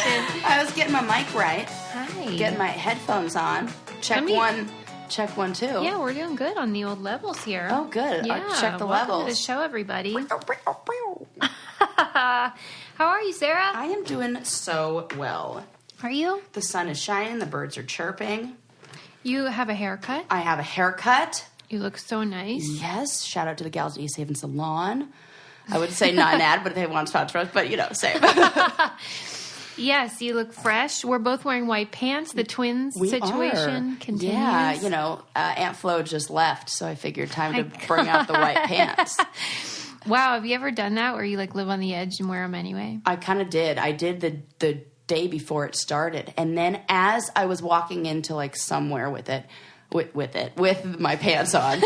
question. I was getting my mic right. Hi. Getting my headphones on. Check one, two. Yeah, we're doing good on the old levels here. Oh, good. Yeah, Check the welcome levels. to the show, everybody. How are you, Sarah? I am doing so well. Are you? The sun is shining. The birds are chirping. You have a haircut. I have a haircut. You look so nice. Yes. Shout out to the gals at East Haven Salon. I would say non-ad, but if they want to sponsor us, but same. Yes, you look fresh. We're both wearing white pants. The twins situation continues. Yeah, Aunt Flo just left, so I figured time to bring out the white pants. Wow, have you ever done that where you live on the edge and wear them anyway? I kind of did. I did the day before it started, and then as I was walking into somewhere with my pants on,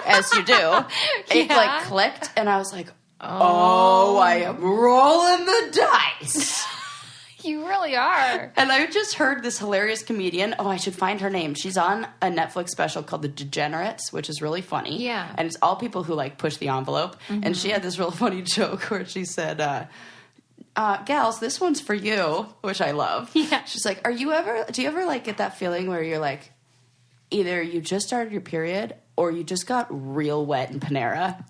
as you do, it clicked, and I was like, oh, I am rolling the dice. You really are. And I just heard this hilarious comedian. Oh, I should find her name. She's on a Netflix special called The Degenerates, which is really funny. Yeah. And it's all people who push the envelope. Mm-hmm. And she had this real funny joke where she said, gals, this one's for you, which I love. Yeah. She's like, do you ever get that feeling where you're either you just started your period or you just got real wet in Panera?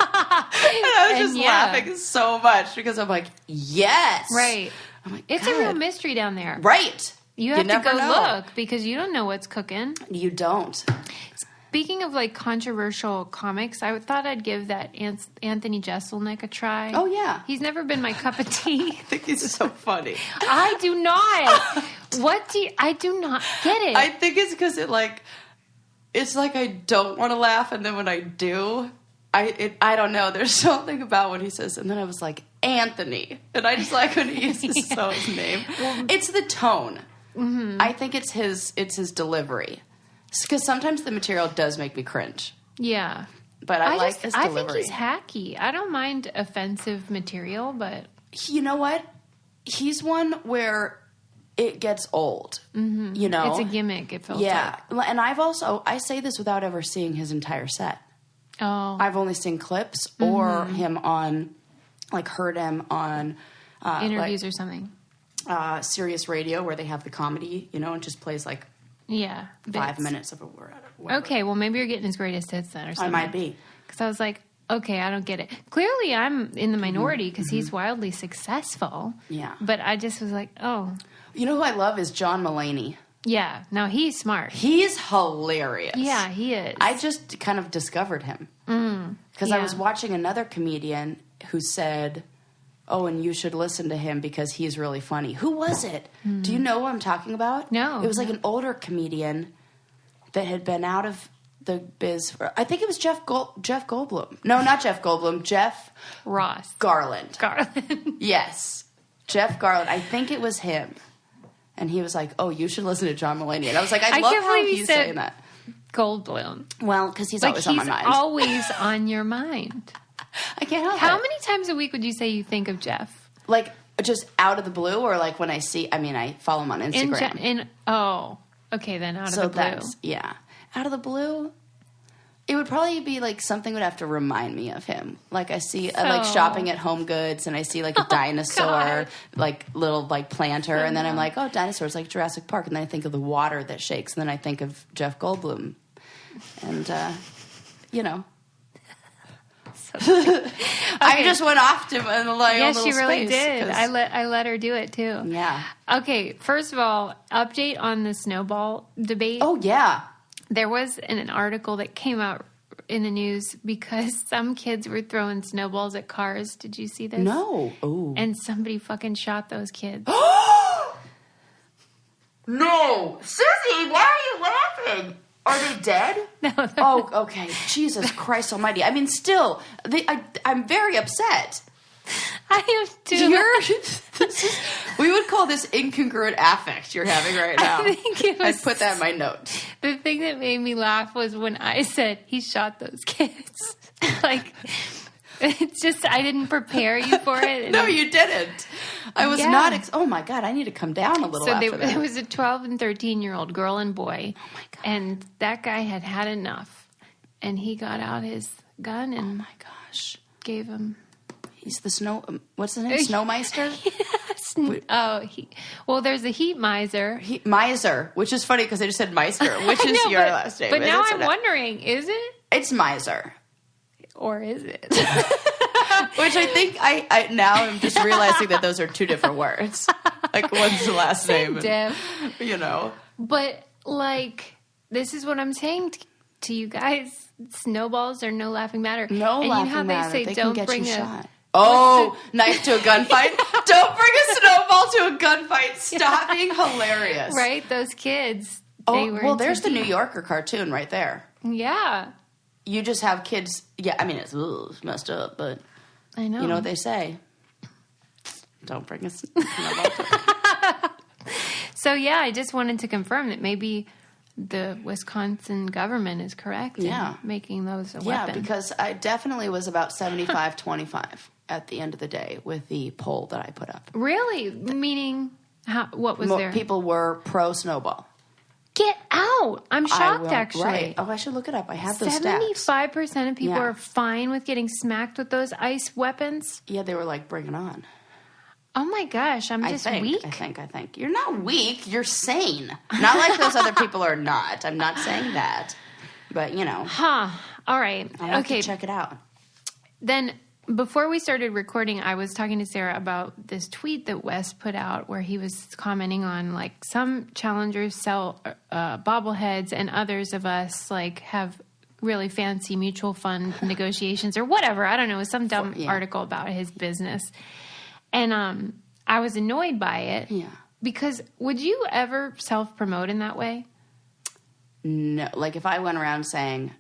And I was just laughing so much because I'm like, yes. Right. I'm like, it's God. a real mystery down there. Right. You have to go know. look because you don't know what's cooking. You don't. Speaking of controversial comics, I thought I'd give that Anthony Jeselnik a try. Oh, yeah. He's never been my cup of tea. I think he's so funny. I do not. I do not get it. I think it's because it's I don't want to laugh, and then when I do, I don't know. There's something about what he says, and then I was like, Anthony. And I just like when he uses his name. Well, it's the tone. Mm-hmm. I think it's his delivery. Because sometimes the material does make me cringe. Yeah. But I like his delivery. I think he's hacky. I don't mind offensive material, but... You know what? He's one where it gets old. Mm-hmm. It's a gimmick, it feels like. Yeah. And I say this without ever seeing his entire set. Oh. I've only seen clips or him on, heard him on... interviews or something. Sirius Radio where they have the comedy, and just plays 5 minutes of a word. Okay, well, maybe you're getting his greatest hits then or something. I might be. Because I was like, okay, I don't get it. Clearly, I'm in the minority because he's wildly successful. Yeah. But I just was like, oh. You know who I love is John Mulaney. Yeah. No, he's smart. He's hilarious. Yeah, he is. I just kind of discovered him. Because I was watching another comedian who said... Oh, and you should listen to him because he's really funny. Who was it? Do you know who I'm talking about? No. It was an older comedian that had been out of the biz I think it was Jeff Goldblum. No, not Jeff Goldblum. Jeff Ross. Garland. Garland. Yes. Jeff Garland. I think it was him. And he was like, oh, you should listen to John Mulaney. And I was like, I love how he's saying that. Goldblum. Well, because he's always on my mind. He's always on your mind. I can't help it. How many times a week would you say you think of Jeff? Just out of the blue, or when I see... I follow him on Instagram. Okay, then out of the blue. Yeah. Out of the blue, it would probably be something would have to remind me of him. I see, shopping at Home Goods, and I see a dinosaur, little planter, and then I'm like, oh, dinosaurs, Jurassic Park, and then I think of the water that shakes, and then I think of Jeff Goldblum. And, I just went off to my own little she really space, did. I let her do it too. Yeah. Okay, first of all, update on the snowball debate. Oh, yeah. There was an article that came out in the news because some kids were throwing snowballs at cars. Did you see this? No. Oh. And somebody fucking shot those kids. No. Susie, why are you laughing? Are they dead? No. Oh, okay. Jesus Christ almighty. Still, I'm very upset. I am too. We would call this incongruent affect you're having right now. I think it was... I'd put that in my notes. The thing that made me laugh was when I said he shot those kids. It's just, I didn't prepare you for it. No, you didn't. I was not... oh, my God. I need to come down a little after that. There was a 12 and 13-year-old girl and boy. Oh, my God. And that guy had enough. And he got out his gun and... Oh, my gosh. Gave him... He's the snow... what's the name? Snowmeister? Yes, There's a heat miser. Miser, which is funny because I just said Meister, which is your last name. But now I'm wondering, is it? It's Miser. Or is it? Which I think I now I'm just realizing that those are two different words. Like one's the last name. And, you know. But like, this is what I'm saying to you guys. Snowballs are no laughing matter. No and laughing you know how matter. they say They don't can get bring you a shot. Oh, knife to a gunfight. Don't bring a snowball to a gunfight. Stop being hilarious. Right? Those kids. There's the New Yorker cartoon right there. Yeah. You just have kids. Yeah, I mean, it's messed up, but I know. You know what they say. Don't bring a snowball to it. So, yeah, I just wanted to confirm that maybe the Wisconsin government is correct in making those a weapon. Yeah, because I definitely was about 75-25 at the end of the day with the poll that I put up. Really? Meaning, what was there? People were pro-snowball. Get out! I'm shocked, actually. Right. Oh, I should look it up. I have those stats. 75% of people are fine with getting smacked with those ice weapons? Yeah, they were like, bring it on. Oh my gosh, I'm just weak. I think. You're not weak. You're sane. Not like those other people are not. I'm not saying that. But, you know. Huh. All right. I have to check it out. Then, before we started recording, I was talking to Sarah about this tweet that Wes put out where he was commenting on, like, some challengers sell bobbleheads and others of us, like, have really fancy mutual fund negotiations or whatever. I don't know. It was some dumb article about his business. And I was annoyed by it. Yeah. Because would you ever self-promote in that way? No. Like if I went around saying...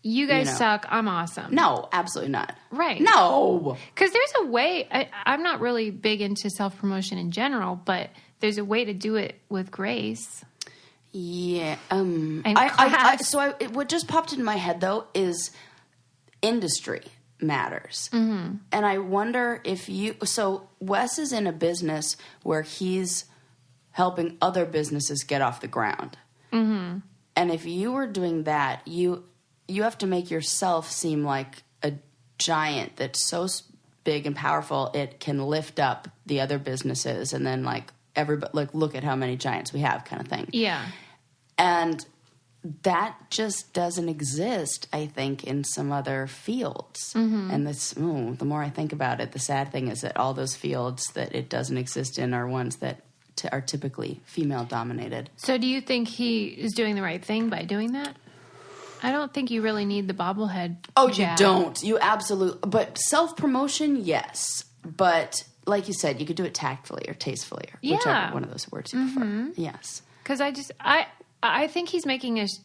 You guys suck. I'm awesome. No, absolutely not. Right. No. Because there's a way... I'm not really big into self-promotion in general, but there's a way to do it with grace. Yeah. What just popped into my head, though, is industry matters. Mm-hmm. And I wonder if so Wes is in a business where he's helping other businesses get off the ground. Mm-hmm. And if you were doing that, you have to make yourself seem like a giant that's so big and powerful it can lift up the other businesses, and then like everybody, like, look at how many giants we have, kind of thing. Yeah. And that just doesn't exist, I think, in some other fields. Mm-hmm. And the more I think about it, the sad thing is that all those fields that it doesn't exist in are ones that are typically female-dominated. So do you think he is doing the right thing by doing that? I don't think you really need the bobblehead. Oh, jab. You don't. You absolutely... But self-promotion, yes. But like you said, you could do it tactfully or tastefully, or whichever one of those words you prefer. Yes. Because I think he's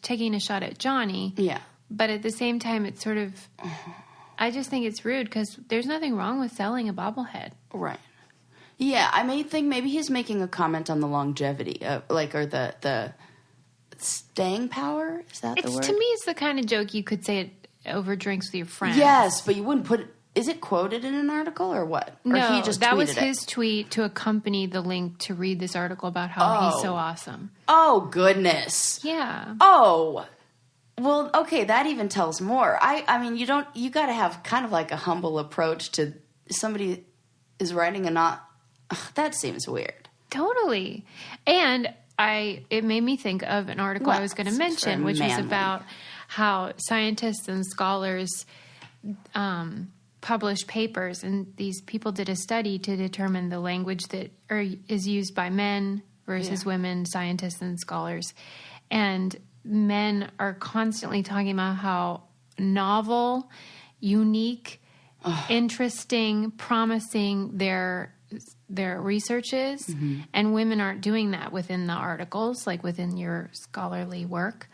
taking a shot at Johnny. Yeah. But at the same time, it's sort of... I just think it's rude because there's nothing wrong with selling a bobblehead. Right. Yeah, I may think maybe he's making a comment on the longevity, or the staying power. Is that the word? To me, it's the kind of joke you could say it over drinks with your friends. Yes, but you wouldn't put it... Is it quoted in an article or what? Or no, he just that was tweeted his tweet to accompany the link to read this article about how he's so awesome. Oh, goodness. Yeah. Oh, well, okay, that even tells more. I mean, you got to have kind of like a humble approach to somebody is writing that seems weird. Totally. And it made me think of an article I was going to mention, which was about how scientists and scholars publish papers, and these people did a study to determine the language that is used by men versus women, scientists and scholars. And men are constantly talking about how novel, unique, interesting, promising their research is, and women aren't doing that within the articles, like within your scholarly work.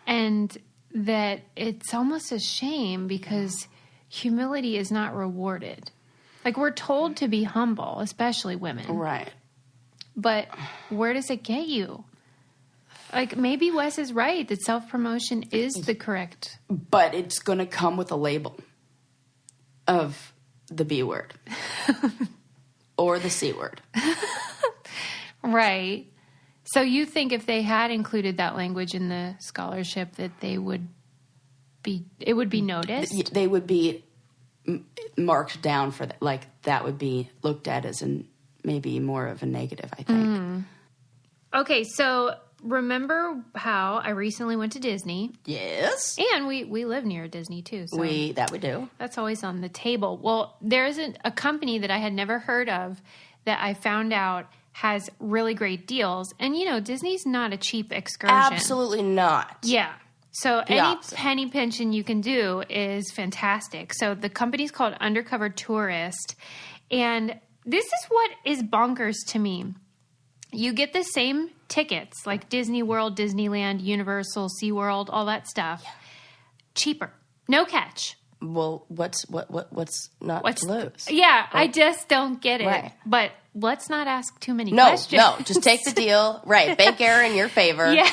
And that it's almost a shame because humility is not rewarded. Like, we're told to be humble, especially women. Right. But where does it get you? Like, maybe Wes is right that self-promotion is the correct... But it's going to come with a label of the B word. Or the C word. Right. So you think if they had included that language in the scholarship that it would be noticed? They would be marked down for that. Like, that would be looked at as maybe more of a negative, I think. Okay, so remember how I recently went to Disney? Yes. And we live near Disney, too. So That we do. that's always on the table. Well, there isn't a company that I had never heard of that I found out has really great deals. And, Disney's not a cheap excursion. Absolutely not. Yeah. So any opposite. penny pinching you can do is fantastic. So the company's called Undercover Tourist. And this is what is bonkers to me. You get the same tickets like Disney World, Disneyland, Universal, SeaWorld, all that stuff. Yeah. Cheaper. No catch. Well, what's not to lose? Yeah, I just don't get it. Right. But let's not ask too many questions. No, just take the deal. Right, bank error in your favor. Yeah.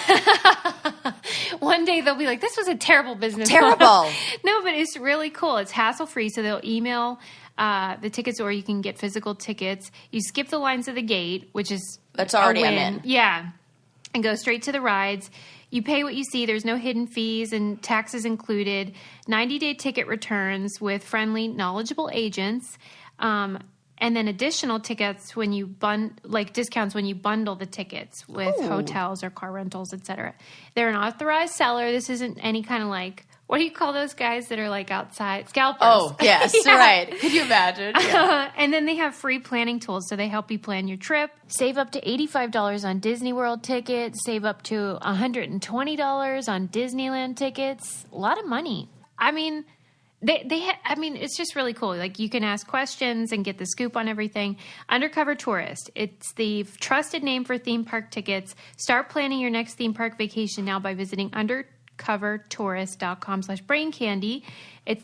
One day they'll be like, this was a terrible business. Terrible. No, but it's really cool. It's hassle-free, so they'll email the tickets, or you can get physical tickets. You skip the lines at the gate, which is That's already a I'm win. in. Yeah, and go straight to the rides. You pay what you see. There's no hidden fees and taxes included. 90-day ticket returns with friendly, knowledgeable agents. And then additional tickets when you discounts when you bundle the tickets with hotels or car rentals, etc. They're an authorized seller. This isn't any kind of what do you call those guys that are outside? Scalpers. Oh, yes, Yeah. right. Could you imagine? Yeah. And then they have free planning tools, so they help you plan your trip. Save up to $85 on Disney World tickets. Save up to $120 on Disneyland tickets. A lot of money. I mean, it's just really cool. You can ask questions and get the scoop on everything. Undercover Tourist. It's the trusted name for theme park tickets. Start planning your next theme park vacation now by visiting undercovertourist.com/braincandy.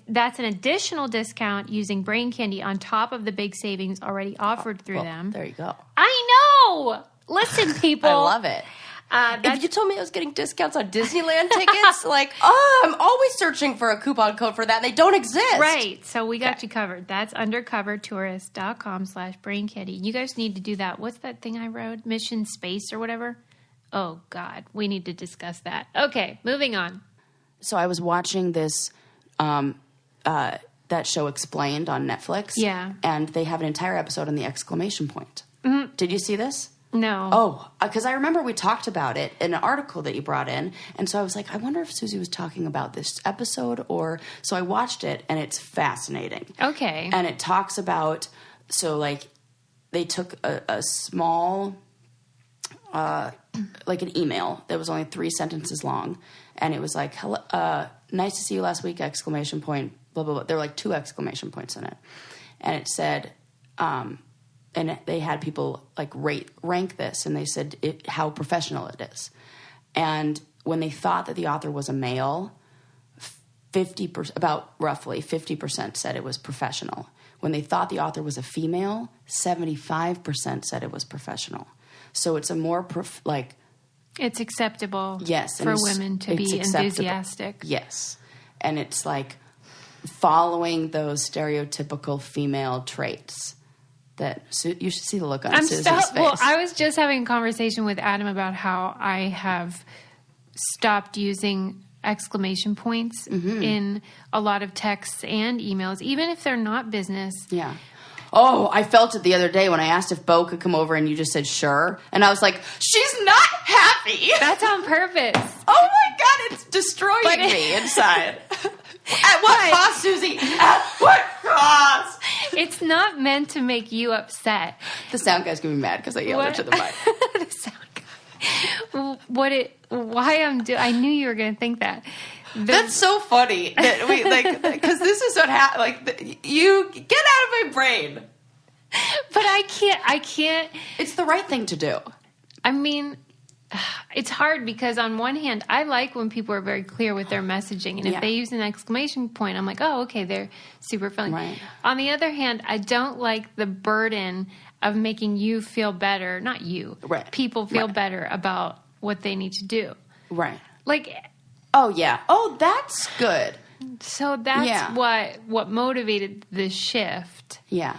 That's an additional discount using Brain Candy on top of the big savings already offered through them. There you go. I know. Listen, people. I love it. If you told me I was getting discounts on Disneyland tickets, I'm always searching for a coupon code for that. And they don't exist. Right. So we got you covered. That's undercovertourist.com/braincandy. You guys need to do that. What's that thing I wrote? Mission Space or whatever? Oh, God. We need to discuss that. Okay. Moving on. So I was watching this, that show Explained on Netflix. Yeah. And they have an entire episode on the exclamation point. Mm-hmm. Did you see this? No. Oh, because I remember we talked about it in an article that you brought in. And so I was like, I wonder if Susie was talking about this episode or... So I watched it, and it's fascinating. Okay. And it talks about... So, they took a small... an email that was only 3 sentences long. And it was like, hello, nice to see you last week, exclamation point, blah, blah, blah. There were 2 exclamation points in it. And it said... and they had people rank this, and they said how professional it is. And when they thought that the author was a male, roughly 50% said it was professional. When they thought the author was a female, 75% said it was professional. So it's a more it's acceptable. Yes, for women to be enthusiastic. Yes, and it's following those stereotypical female traits. That you should see the look on Susie's face. Well, I was just having a conversation with Adam about how I have stopped using exclamation points in a lot of texts and emails, even if they're not business. Yeah. Oh, I felt it the other day when I asked if Bo could come over and you just said sure. And I was like, she's not happy. That's on purpose. Oh my God, it's destroying me inside. At what cost, Susie? At what cost? It's not meant to make you upset. The sound guy's going to be mad because I yelled into the mic. The sound guy. I knew you were going to think that. That's so funny that we because this is what happened. You get out of my brain. But I can't. It's the right thing to do. I mean, it's hard because on one hand, I like when people are very clear with their messaging. And if they use an exclamation point, I'm like, oh, okay, they're super friendly. Right. On the other hand, I don't like the burden of making you feel better. Not you. Right. People feel better about what they need to do. Right. Oh, yeah. Oh, that's good. So that's what motivated the shift. Yeah.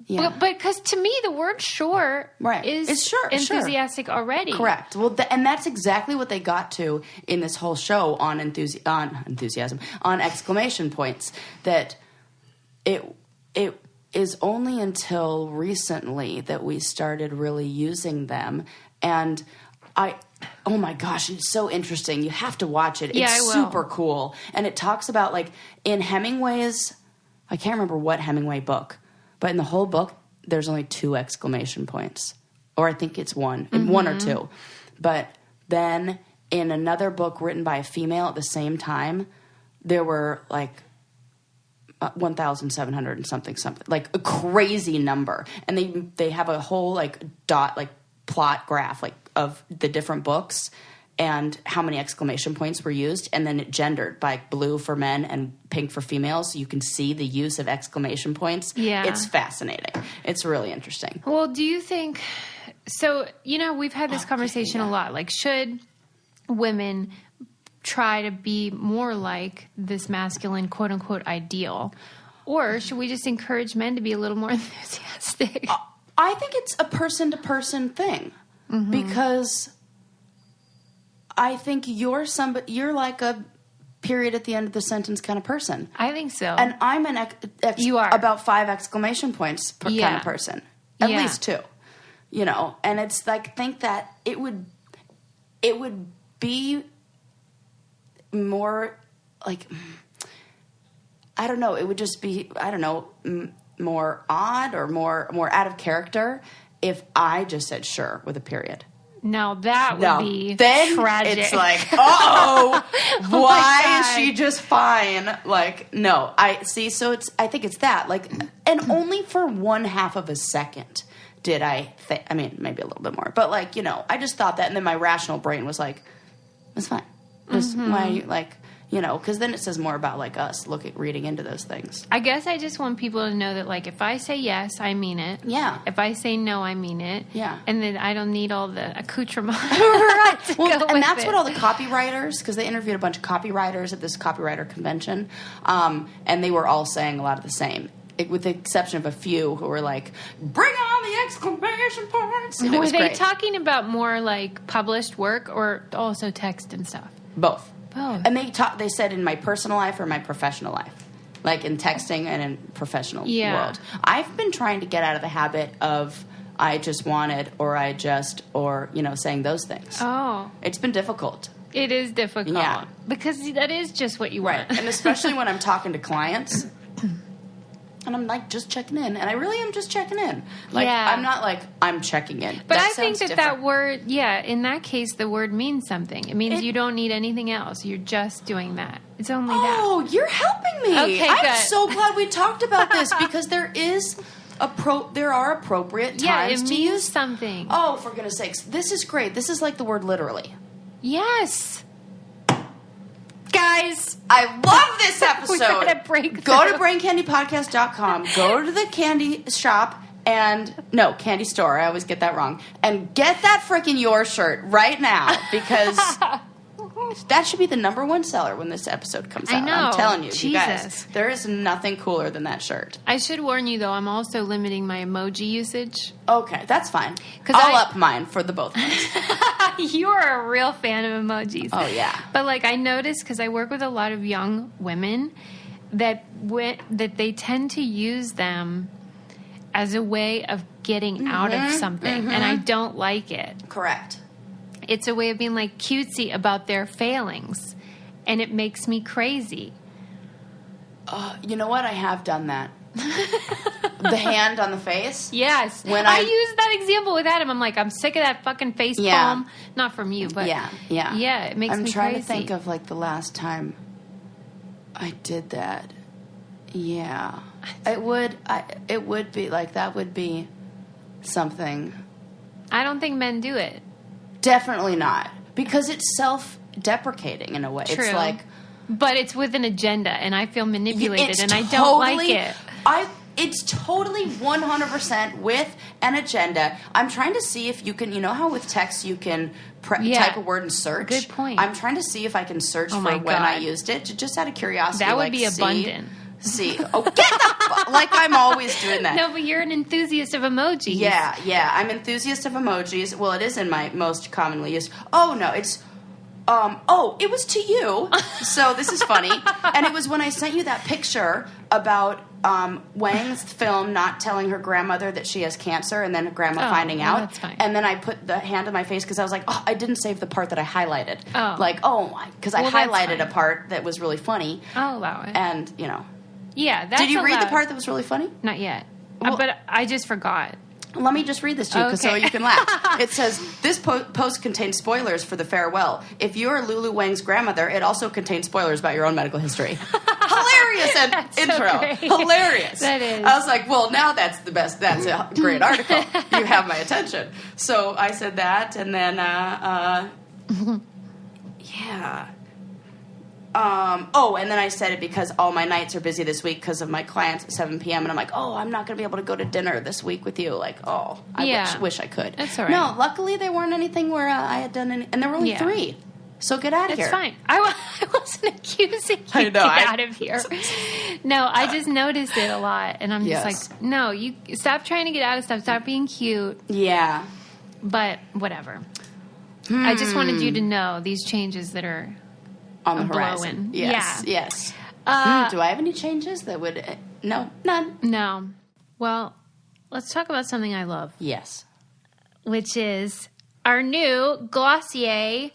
Yeah. But because to me, the word sure is enthusiastic already. Correct. Well, and that's exactly what they got to in this whole show on enthusiasm, on exclamation points, that it is only until recently that we started really using them. And oh my gosh, it's so interesting. You have to watch it. It's super cool. And it talks about, like, in Hemingway's, I can't remember what Hemingway book, but in the whole book, there's only 2 exclamation points. Or I think it's 1 or 2. But then in another book written by a female at the same time, there were like 1,700 and something, like a crazy number. And they have a whole like plot graph like of the different books and how many exclamation points were used, and then it gendered by blue for men and pink for females, so you can see the use of exclamation points. Yeah. It's fascinating. It's really interesting. Well, do you think... So, we've had this conversation a lot. Like, should women try to be more like this masculine, quote-unquote, ideal? Or should we just encourage men to be a little more enthusiastic? I think it's a person-to-person thing. Mm-hmm. Because... I think you're like a period at the end of the sentence kind of person. I think so. And I'm an you are about 5 exclamation points per kind of person. At least 2. And it's like, think that it would be more like, I don't know, it would just be, I don't know, more odd or more out of character if I just said sure with a period. Now that would be then tragic. It's like, why is she just fine? Like, no, I see. So I think it's that. Like, and only for 1/2 of a second did I think. I mean, maybe a little bit more, but like, I just thought that, and then my rational brain was like, it's fine. Just why are you like, because then it says more about like us reading into those things. I guess I just want people to know that, like, if I say yes, I mean it. Yeah. If I say no, I mean it. Yeah. And then I don't need all the accoutrement. Right. And that's what all the copywriters, because they interviewed a bunch of copywriters at this copywriter convention, and they were all saying a lot of the same. With the exception of a few who were like, bring on the exclamation points. And were they talking about more like published work or also text and stuff? Both. Both. And they said in my personal life or my professional life, like in texting and in professional world. I've been trying to get out of the habit of I just wanted or I just or, saying those things. Oh. It's been difficult. It is difficult. Yeah. Because that is just what you want. Right. And especially when I'm talking to clients. And I'm like, just checking in. And I really am just checking in. Like, I'm not like, I'm checking in. But I think that word, in that case, the word means something. It means you don't need anything else. You're just doing that. It's only that. Oh, you're helping me. Okay, I'm so glad we talked about this because there are appropriate times to use something. Oh, for goodness sakes. This is great. This is like the word literally. Yes. Guys, I love this episode. We gotta break Go to braincandypodcast.com. Go to the candy shop candy store. I always get that wrong. And get that freaking Your shirt right now because that should be the #1 seller when this episode comes out. I know. I'm telling you, Jesus. you guys, there is nothing cooler than that shirt. I should warn you, though, I'm also limiting my emoji usage. Okay, that's fine. I'll up mine for the both of us. You're a real fan of emojis. Oh, yeah. But, like, I noticed, because I work with a lot of young women, that they tend to use them as a way of getting out of something. And I don't like it. Correct. It's a way of being, like, cutesy about their failings. And it makes me crazy. You know what? I have done that. The hand on the face? Yes. When I use that example with Adam, I'm like, I'm sick of that fucking face palm. Not from you, but... Yeah, it makes me crazy. I'm trying to think of, like, the last time I did that. Yeah. It would be, like, that would be something. I don't think men do it. Definitely not. Because it's self-deprecating in a way. True. It's like... But it's with an agenda, and I feel manipulated, and I don't like it. It's totally 100% with an agenda. I'm trying to see if you can, how with text you can type a word and search. Good point. I'm trying to see if I can search for when I used it, just out of curiosity. That would be abundant. Get the like I'm always doing that. No, but you're an enthusiast of emojis. Yeah, I'm enthusiast of emojis. Well, it is in my most commonly used. Oh, no, it's... it was to you. So this is funny. And it was when I sent you that picture about Wang's film not telling her grandmother that she has cancer, and then her grandma finding out. That's fine. And then I put the hand on my face because I was like, oh, I didn't save the part that I highlighted. Oh. Like, because I highlighted a part that was really funny. I'll allow it. And, Yeah, that's Did you read allowed. the part that was really funny? Not yet. Well- But I just forgot. Let me just read this to you so Okay. you can laugh. It says, this post contains spoilers for the farewell. If you are Lulu Wang's grandmother, it also contains spoilers about your own medical history. Hilarious intro. great. Hilarious. That is. I was like, well, now that's the best. That's a great article. You have my attention. So I said that, and then, yeah. And then I said it because all my nights are busy this week because of my clients at 7 p.m. And I'm like, I'm not going to be able to go to dinner this week with you. Like, I wish I could. That's all right. No, luckily they weren't anything where I had done any, and there were only 3. So get out of here. It's fine. I wasn't accusing you. I know, Get out of here. No, I just noticed it a lot. And I'm just Yes. like, no, you stop trying to get out of stuff. Stop being cute. Yeah. But whatever. I just wanted you to know these changes that are On the a horizon. blow-in. Yes. Yeah. Yes. Do I have any changes that would... no, none. No. Well, let's talk about something I love, Yes. which is our new Glossier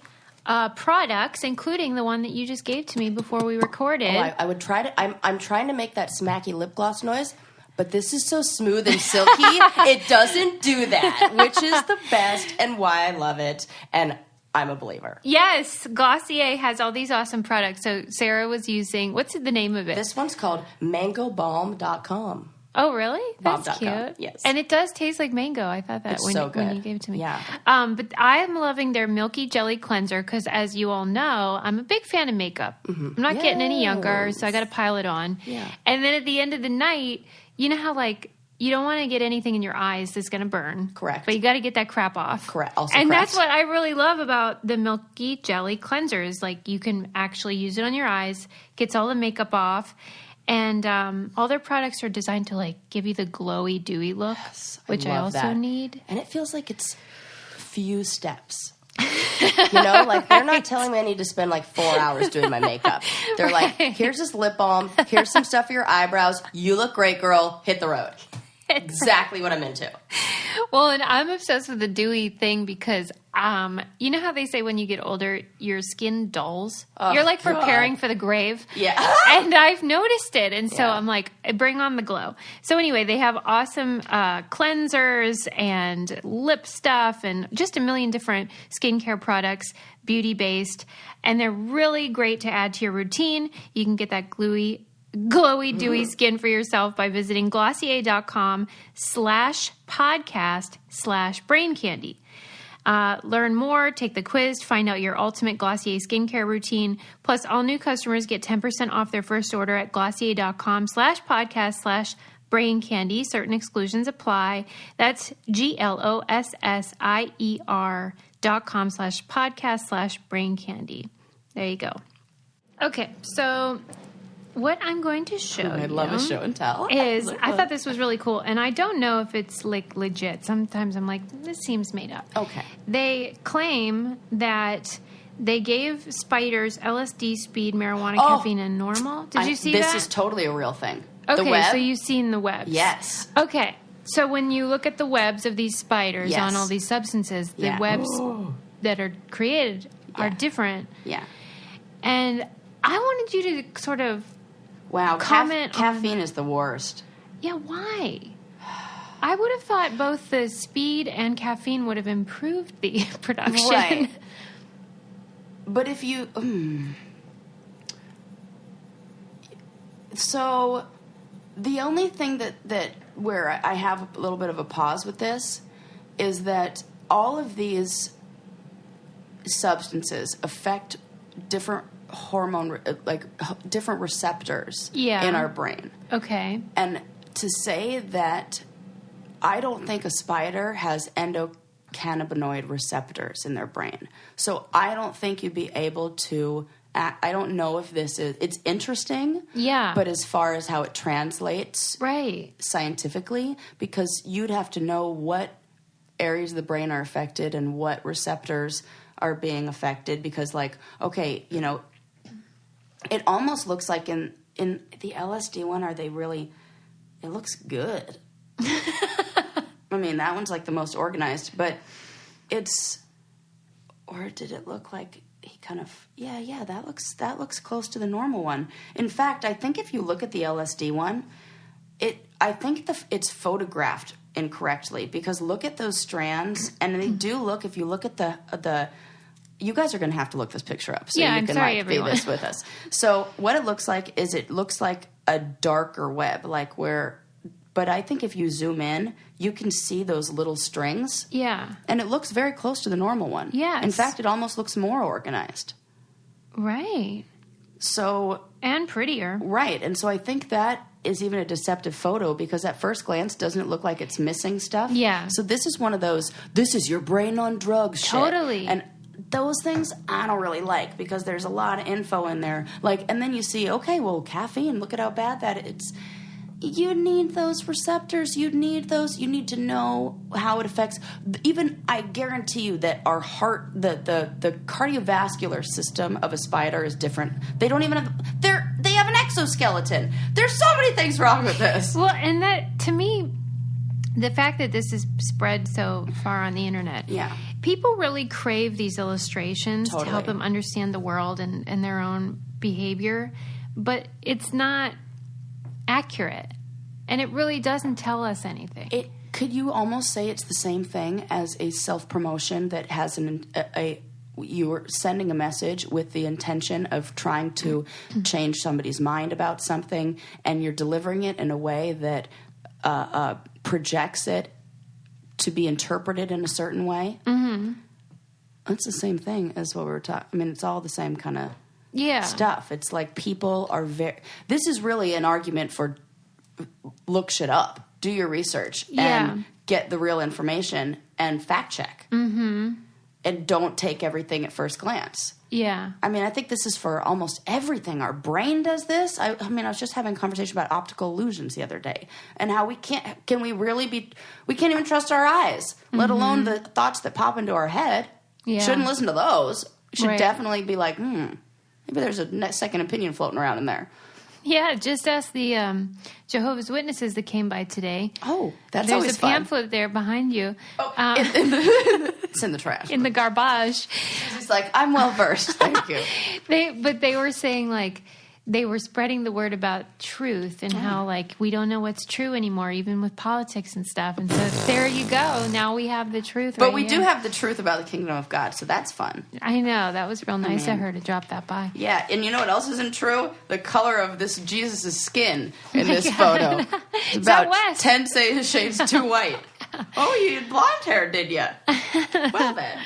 products, including the one that you just gave to me before we recorded. I would try to... I'm trying to make that smacky lip gloss noise, but this is so smooth and silky, it doesn't do that, which is the best and why I love it, and I'm a believer. Yes, Glossier has all these awesome products. So Sarah was using, what's the name of it? This one's called mangobalm.com. Oh, really? That's Bomb.com, cute. yes. And it does taste like mango. I thought that It's when, so when you good. gave it to me. Yeah. But I am loving their Milky Jelly Cleanser because, as you all know, I'm a big fan of makeup. I'm not getting any younger, so I got to pile it on. Yeah. And then at the end of the night, you know how, like, you don't want to get anything in your eyes that's going to burn. Correct. But you got to get that crap off. Correct. Also and correct. that's what I really love about the Milky Jelly Cleanser is, like, you can actually use it on your eyes, gets all the makeup off. And all their products are designed to, like, give you the glowy, dewy look, which I love also that. need. And it feels like it's few steps. Like they're not telling me I need to spend like 4 hours doing my makeup. They're like, here's this lip balm, here's some stuff for your eyebrows. You look great, girl. Hit the road. Exactly what I'm into. Well, and I'm obsessed with the dewy thing because, you know how they say when you get older, your skin dulls? You're like preparing for the grave. Yeah. And I've noticed it. And so I'm like, bring on the glow. So anyway, they have awesome cleansers and lip stuff and just a million different skincare products, beauty-based. And they're really great to add to your routine. You can get that glowy, dewy skin for yourself by visiting glossier.com/podcast/brain candy. Learn more, take the quiz, find out your ultimate Glossier skincare routine. Plus, all new customers get 10% off their first order at glossier.com/podcast/brain candy. Certain exclusions apply. That's glossier.com/podcast/brain candy. There you go. Okay, so what I'm going to show you. I love a show and tell. Is I thought this was really cool, and I don't know if it's like legit. Sometimes I'm like, this seems made up. Okay. They claim that they gave spiders LSD, speed, marijuana, caffeine, and normal. Did you see this that? This is totally a real thing. Okay, The web? so you've seen the webs. Yes. Okay, so when you look at the webs of these spiders Yes. on all these substances, the Yeah. webs that are created are different. Yeah. And I wanted you to sort of Wow. Comment on- caffeine is the worst. Yeah, why? I would have thought both the speed and caffeine would have improved the production. Right. But if you... So, the only thing that where I have a little bit of a pause with this is that all of these substances affect different different receptors in our brain. Okay. And to say that I don't think a spider has endocannabinoid receptors in their brain. So I don't think you'd be able to I don't know if this is it's interesting. Yeah. But as far as how it translates Right. scientifically, because you'd have to know what areas of the brain are affected and what receptors are being affected, because it almost looks like in the LSD one, are they really it looks good. I mean, that one's like the most organized, but it's, or did it look like he kind of, yeah, that looks close to the normal one. In fact, I think if you look at the LSD one, I think it's photographed incorrectly, because look at those strands, and they do look, if you look at the you guys are going to have to look this picture up so you can like do this with us. So what it looks like is it looks like a darker web, like where, but I think if you zoom in, you can see those little strings. Yeah. And it looks very close to the normal one. Yes. In fact, it almost looks more organized. Right. So. And prettier. Right. And so I think that is even a deceptive photo, because at first glance, doesn't it look like it's missing stuff? Yeah. So this is one of those, this is your brain on drugs shit. Totally. And those things I don't really like, because there's a lot of info in there. Like, and then you see, okay, well, caffeine, look at how bad that is. You need those receptors. You need those. You need to know how it affects. Even, I guarantee you that our heart, the cardiovascular system of a spider is different. They don't even have, they have an exoskeleton. There's so many things wrong with this. Well, and that, to me, the fact that this is spread so far on the internet. Yeah. People really crave these illustrations to help them understand the world and their own behavior. But it's not accurate, and it really doesn't tell us anything. Could you almost say it's the same thing as a self-promotion that has you're sending a message with the intention of trying to change somebody's mind about something, and you're delivering it in a way that projects it to be interpreted in a certain way? Mm-hmm. That's the same thing as what we were talking. I mean, it's all the same kind of stuff. It's like people are this is really an argument for look shit up, do your research, and get the real information and fact check. Mm-hmm. And don't take everything at first glance. Yeah. I mean, I think this is for almost everything. Our brain does this. I mean, I was just having a conversation about optical illusions the other day, and how we can't even trust our eyes, let alone the thoughts that pop into our head. Yeah. Shouldn't listen to those. Should definitely be like, maybe there's a second opinion floating around in there. Yeah, just ask the Jehovah's Witnesses that came by today. Oh, that's always fun. There's a pamphlet there behind you. Oh, it's in the trash. In the garbage. She's like, I'm well versed. Thank you. They were saying, like, they were spreading the word about truth and how, like, we don't know what's true anymore, even with politics and stuff. And so there you go. Now we have the truth. But we do have the truth about the kingdom of God, so that's fun. I know. That was real nice of her to drop that by. Yeah, and you know what else isn't true? The color of this Jesus' skin in this photo. It's about 10 shades too white. Oh, you had blonde hair, did you? Well, then.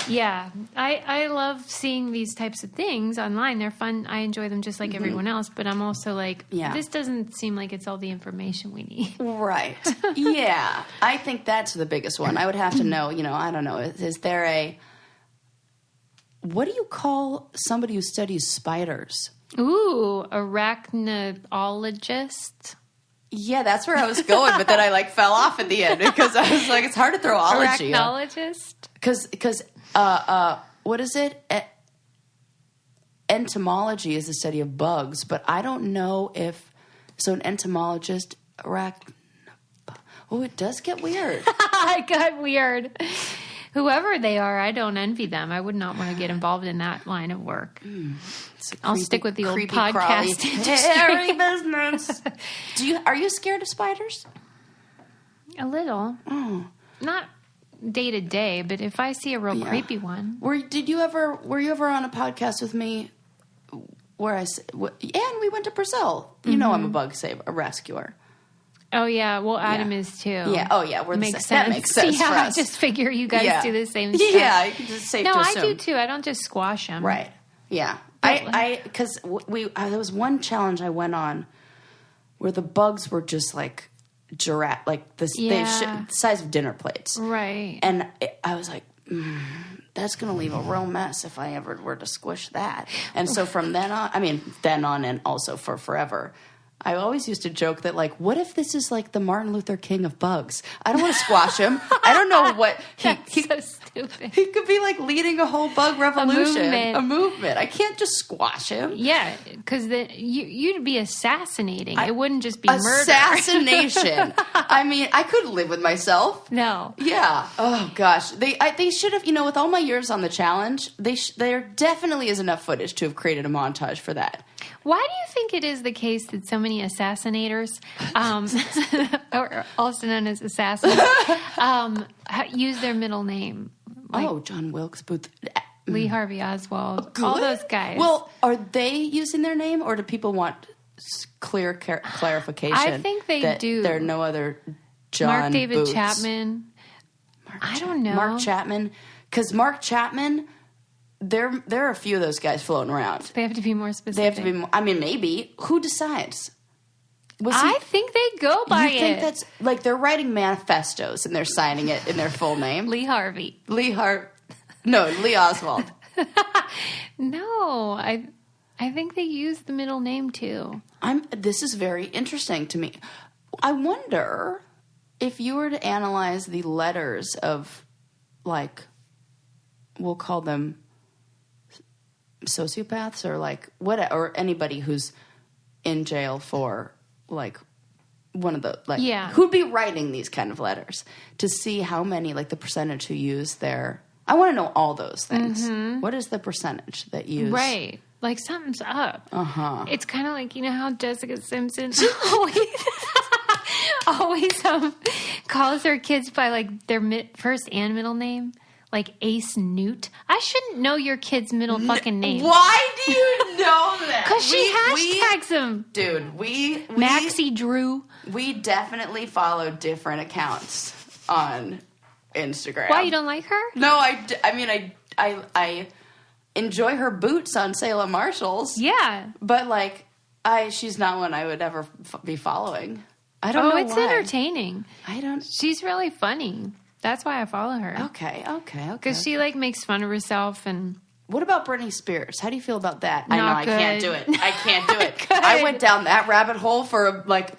Yeah, I love seeing these types of things online. They're fun. I enjoy them just like everyone else, but I'm also like, this doesn't seem like it's all the information we need. Right. Yeah. I think that's the biggest one. I would have to know, I don't know, is there what do you call somebody who studies spiders? Ooh, arachnologist. Yeah, that's where I was going, but then I fell off at the end because I was like, it's hard to throw ology. Arachnologist? Because what is it? Entomology is the study of bugs, but I don't know if an entomologist it does get weird. It got weird. Whoever they are, I don't envy them. I would not want to get involved in that line of work. I'll stick with the old podcast industry. Business. Are you scared of spiders? A little. Oh. Not day to day, but if I see a real creepy one. Were you ever on a podcast with me where and we went to Brazil? You know I'm a bug saver, a rescuer. Oh, yeah. Well, Adam is too. Yeah. Oh, yeah. Makes sense. That makes sense for us. I just figure you guys do the same stuff. Yeah. You can just safe to assume. I do too. I don't just squash them. Right. Yeah. Because there was one challenge I went on where the bugs were just like giraffe, like the size of dinner plates. Right. And I was like, that's going to leave a real mess if I ever were to squish that. And so from then on, and also for forever, I always used to joke that, like, what if this is like the Martin Luther King of bugs? I don't want to squash him. I don't know what he so stupid. He could be like leading a whole bug revolution. A movement. I can't just squash him. Yeah, because you'd be assassinating. It wouldn't just be murder. Assassination. I mean, I couldn't live with myself. No. Yeah. Oh gosh. They should have. With all my years on the challenge, there definitely is enough footage to have created a montage for that. Why do you think it is the case that so many assassinators, or also known as assassins, use their middle name? Like John Wilkes Booth. Lee Harvey Oswald. All those guys. Well, are they using their name, or do people want clear clarification? I think they do. There are no other John Mark David Booths. Chapman. I don't know. Mark Chapman. Because Mark Chapman, there are a few of those guys floating around. They have to be more specific. They have to be more, maybe. Who decides? I think they go by it. You think that's, like, they're writing manifestos and they're signing it in their full name? Lee Harvey. No, Lee Oswald. No, I think they use the middle name too. This is very interesting to me. I wonder if you were to analyze the letters of, like, we'll call them sociopaths or like what, or anybody who's in jail for like one of the who'd be writing these kind of letters, to see how many, like the percentage who use their. I want to know all those things. Mm-hmm. What is the percentage that use? Right, like something's up. It's kind of like, how Jessica Simpson always calls her kids by like their first and middle name. Like Ace Newt. I shouldn't know your kid's middle fucking name. Why do you know that? Because she hashtags them. Dude, we Maxie Drew. We definitely follow different accounts on Instagram. Why, you don't like her? No, I enjoy her boots on Salem Marshalls. Yeah. But like, she's not one I would ever be following. I don't know why. It's entertaining. I don't. She's really funny. That's why I follow her. Okay. Because she like makes fun of herself. And what about Britney Spears? How do you feel about that? Not I know good. I can't do it. I can't do it. I went down that rabbit hole for like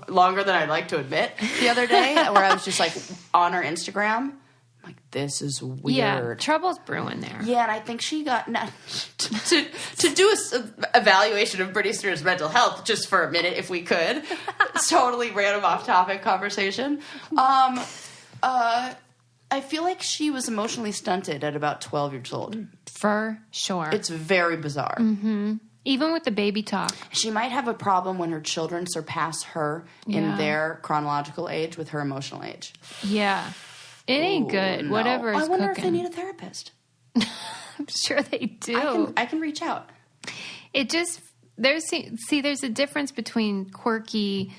longer than I'd like to admit the other day, where I was just like on her Instagram. I'm like, this is weird. Yeah, trouble's brewing there. Yeah, and I think she got to do an evaluation of Britney Spears' mental health just for a minute, if we could. It's totally random, off-topic conversation. I feel like she was emotionally stunted at about 12 years old. For sure. It's very bizarre. Mm-hmm. Even with the baby talk. She might have a problem when her children surpass her in their chronological age with her emotional age. Yeah. It ain't good. No. Whatever is I wonder cooking. if they need a therapist. I'm sure they do. I can reach out. It just, there's a difference between quirky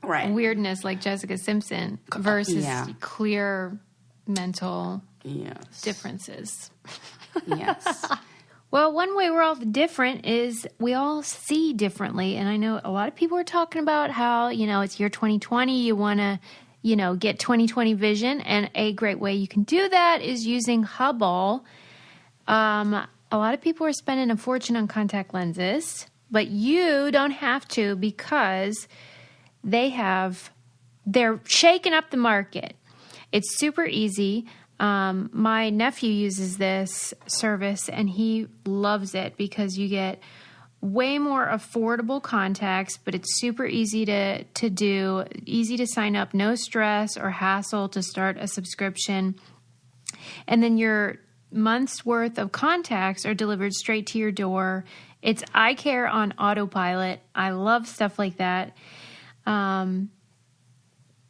weirdness like Jessica Simpson versus clear mental differences. Yes. Well, one way we're all different is we all see differently. And I know a lot of people are talking about how, it's year 2020. You want to, get 2020 vision. And a great way you can do that is using Hubble. A lot of people are spending a fortune on contact lenses, but you don't have to, because they're shaking up the market. It's super easy. My nephew uses this service and he loves it because you get way more affordable contacts, but it's super easy to do, easy to sign up, no stress or hassle to start a subscription. And then your month's worth of contacts are delivered straight to your door. It's eye care on autopilot. I love stuff like that.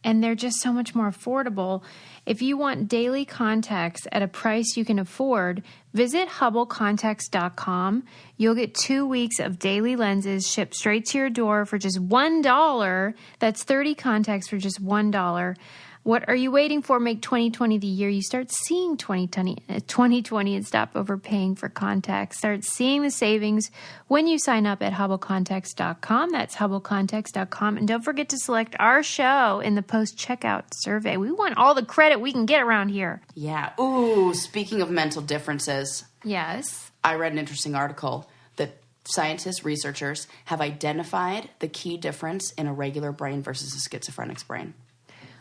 And they're just so much more affordable. If you want daily contacts at a price you can afford, visit HubbleContacts.com. You'll get 2 weeks of daily lenses shipped straight to your door for just $1. That's 30 contacts for just $1. What are you waiting for? Make 2020 the year you start seeing 2020 and stop overpaying for contacts. Start seeing the savings when you sign up at HubbleContacts.com. That's HubbleContacts.com. And don't forget to select our show in the post-checkout survey. We want all the credit we can get around here. Yeah. Ooh, speaking of mental differences. Yes. I read an interesting article that scientists, researchers have identified the key difference in a regular brain versus a schizophrenic's brain.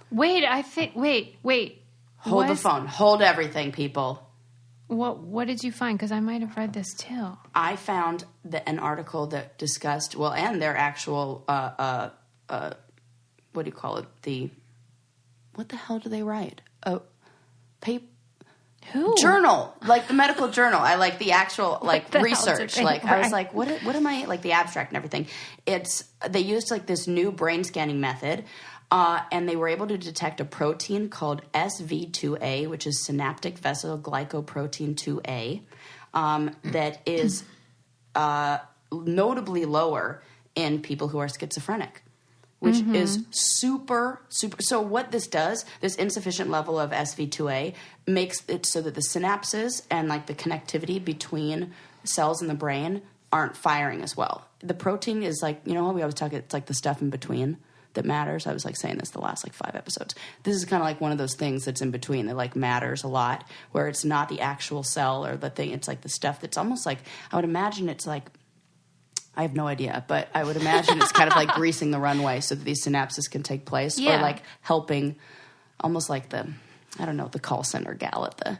Wait. Hold the phone. Hold everything, people. What did you find? Because I might have read this too. I found an article that discussed, and their actual, what do you call it? What the hell do they write? Who? Journal, like the medical journal. I like the actual research. Like I was like, what am I, like the abstract and everything. They used like this new brain scanning method. And they were able to detect a protein called SV2A, which is synaptic vesicle glycoprotein 2A, that is notably lower in people who are schizophrenic, which is super. So what this does, this insufficient level of SV2A makes it so that the synapses and like the connectivity between cells in the brain aren't firing as well. The protein is like, you know how we always talk, it's like the stuff in between that matters. I was like saying this the last like 5 episodes. This is kind of like one of those things that's in between that like matters a lot, where it's not the actual cell or the thing. It's like the stuff that's almost like, I would imagine it's like, I have no idea, but I would imagine it's kind of like greasing the runway so that these synapses can take place, or like helping, almost like the call center gal at the,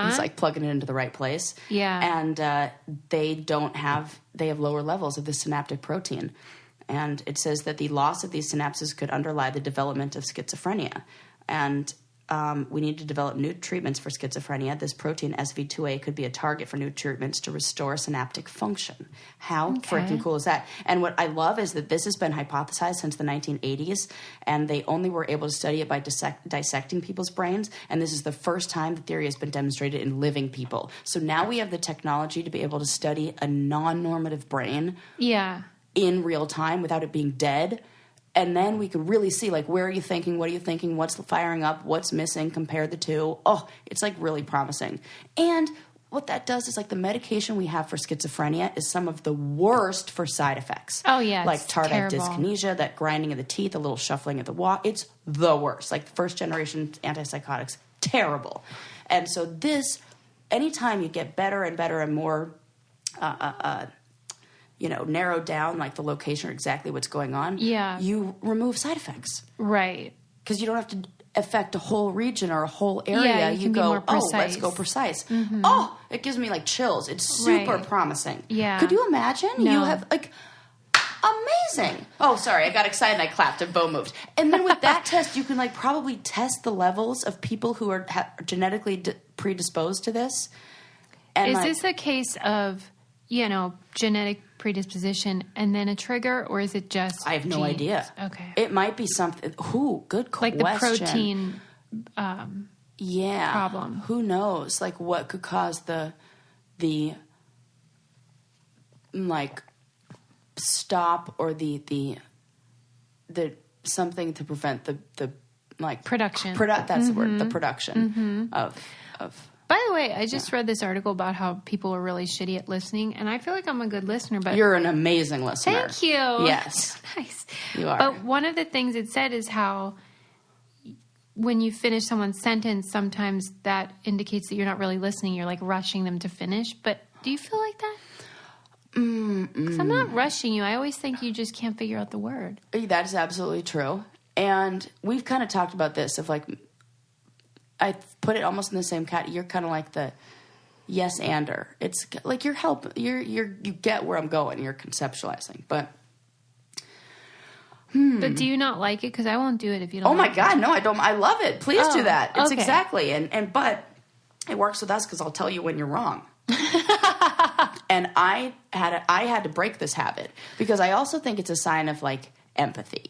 he's like plugging it into the right place. Yeah. And they have lower levels of the synaptic protein. And it says that the loss of these synapses could underlie the development of schizophrenia. And we need to develop new treatments for schizophrenia. This protein, SV2A, could be a target for new treatments to restore synaptic function. How freaking cool is that? And what I love is that this has been hypothesized since the 1980s, and they only were able to study it by dissecting people's brains. And this is the first time the theory has been demonstrated in living people. So now we have the technology to be able to study a non-normative brain. Yeah. In real time without it being dead. And then we could really see, like, where are you thinking? What are you thinking? What's firing up? What's missing? Compare the two. Oh, it's, like, really promising. And what that does is, like, the medication we have for schizophrenia is some of the worst for side effects. Oh, yeah. Like tardive dyskinesia, that grinding of the teeth, a little shuffling of the walk. It's the worst. Like, first-generation antipsychotics, terrible. And so this, anytime you get better and better and more narrowed down, like the location or exactly what's going on, you remove side effects. Right. Because you don't have to affect a whole region or a whole area. Yeah, you can be more precise. Let's go precise. Mm-hmm. Oh, it gives me like chills. It's super promising. Yeah. Could you imagine? No. You have like, amazing. Oh, sorry. I got excited and I clapped and Bo moved. And then with that test, you can like probably test the levels of people who are genetically predisposed to this. And is this a case of, genetic predisposition and then a trigger, or is it just I have no idea. Okay. It might be something. Good question. Like the protein problem. Who knows? Like what could cause the like stop or the something to prevent the like production. That's the word. The production of. By the way, I just read this article about how people are really shitty at listening, and I feel like I'm a good listener. But you're an amazing listener. Thank you. Yes, nice. You are. But one of the things it said is how when you finish someone's sentence, sometimes that indicates that you're not really listening. You're like rushing them to finish. But do you feel like that? Because I'm not rushing you. I always think you just can't figure out the word. That is absolutely true. And we've kind of talked about this of like. I put it almost in the same cat. You're kind of like the yes-ander. It's like you get where I'm going. You're conceptualizing, but. But do you not like it? Because I won't do it if you don't. Oh my God, no, I don't. I love it. Please do that. It's exactly but it works with us because I'll tell you when you're wrong. And I had to break this habit because I also think it's a sign of like empathy.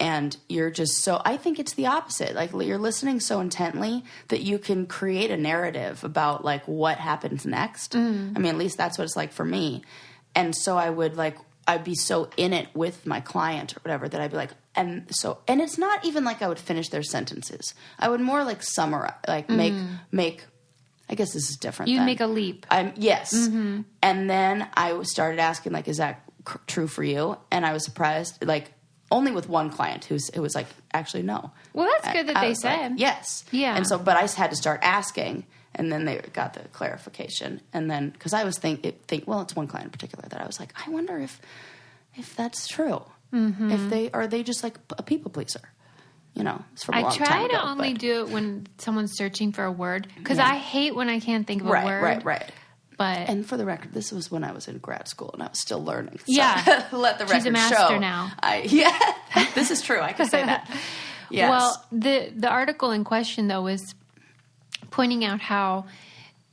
And you're just I think it's the opposite. Like you're listening so intently that you can create a narrative about like what happens next. I mean, at least that's what it's like for me. And so I'd be so in it with my client or whatever that I'd be like, and it's not even like I would finish their sentences. I would more like summarize, like make, I guess this is different. You'd make a leap. Yes. Mm-hmm. And then I started asking like, is that true for you? And I was surprised, like, only with one client who was like, actually, no. Well, that's good that they said. Like, yes. Yeah. And so, but I had to start asking, and then they got the clarification. And then, because I was well, it's one client in particular that I was like, I wonder if that's true. Mm-hmm. If are they just like a people pleaser? it's from a long I try time ago. to only do it when someone's searching for a word, because I hate when I can't think of a word. Right. But And for the record, this was when I was in grad school and I was still learning. So Yeah. let the record she's a master show. now. This is true. I can say that. Yes. Well, the article in question, though, was pointing out how,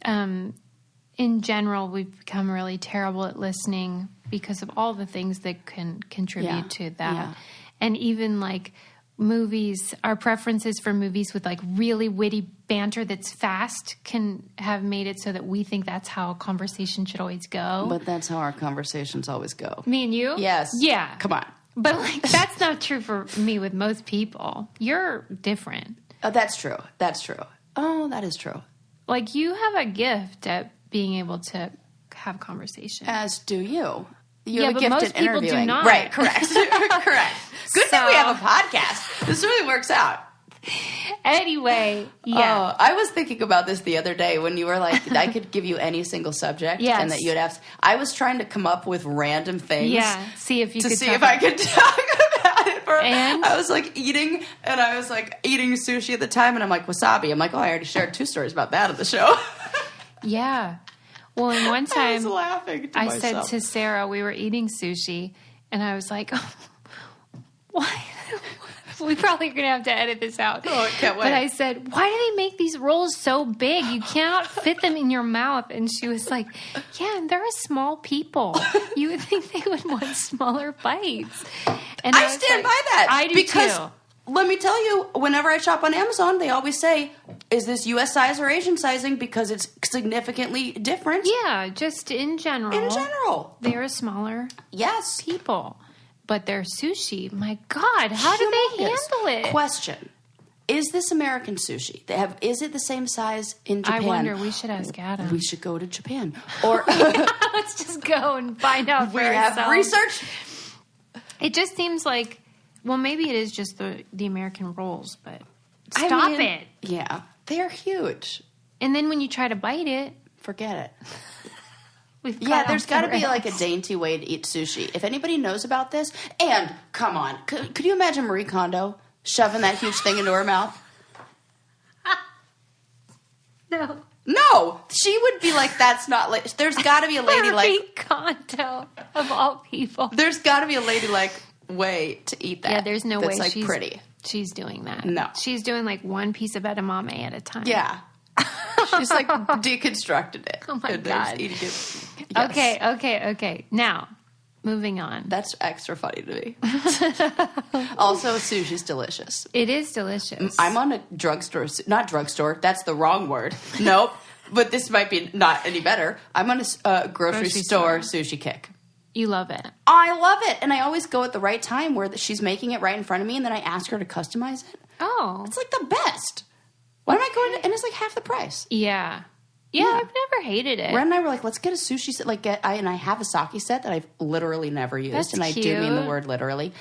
in general, we've become really terrible at listening because of all the things that can contribute to that. Yeah. And even like movies, our preferences for movies with like really witty banter that's fast can have made it so that we think that's how a conversation should always go. But that's how our conversations always go. Me and you? Yes. Yeah. Come on. But like that's not true for me with most people. You're different. Oh, that's true. That's true. Oh, that is true. Like you have a gift at being able to have conversation. As do you. You Yeah, have a but gift most at people do interviewing. not. Right, correct. Correct. Good thing we have a podcast. This really works out. Anyway, yeah. Oh, I was thinking about this the other day when you were like, I could give you any single subject, Yes. and that you'd ask. I was trying to come up with random things. Yeah, see if you to could see talk if I could talk about it. And? I was like eating sushi at the time, and I'm like wasabi. I'm like, oh, I already shared 2 stories about that on the show. Yeah. Well, and one I was time laughing to I myself. said to Sarah, we were eating sushi, and I was like, oh, why? We probably are going to have to edit this out. Oh, I can't wait. But I said, why do they make these rolls so big? You cannot fit them in your mouth. And she was like, yeah, and they're a small people. You would think they would want smaller bites. And I was stand like, by that. I do because, too. let me tell you, whenever I shop on Amazon, they always say, is this U.S. size or Asian sizing? Because it's significantly different. Yeah, just in general. In general. They're a smaller Yes. people. But their sushi, my God, how do they Humongous. handle it? Question. Is this American sushi? Is it the same size in Japan? I wonder, we should ask Adam. We should go to Japan. Or Let's just go and find out for we have ourselves. research. It just seems like, well, maybe it is just the American rolls, but stop it. Yeah. They're huge. And then when you try to bite it, Forget it. we've Yeah, got there's off got to the be like a rails. dainty way to eat sushi. If anybody knows about this, and come on, could you imagine Marie Kondo shoving that huge thing into her mouth? No. No, she would be like, that's not like, there's got to be a lady Marie like, Kondo, of all people. there's got to be a lady like way to eat that. Yeah, there's no that's way like she's pretty. She's doing that. No. She's doing like one piece of edamame at a time. Yeah. She's like deconstructed it. Oh my And there's God. eating it. Yes. Okay. Now, moving on. That's extra funny to me. Also, sushi's delicious. It is delicious. I'm on a drugstore, not drugstore, that's the wrong word. Nope. But this might be not any better. I'm on a grocery store sushi kick. You love it. I love it. And I always go at the right time where she's making it right in front of me, and then I ask her to customize it. Oh. It's like the best. Why am I going to, and it's like half the price. Yeah. Yeah, I've never hated it. Ren and I were like, let's get a sushi set. And I have a sake set that I've literally never used. That's and I do mean the cute. word literally.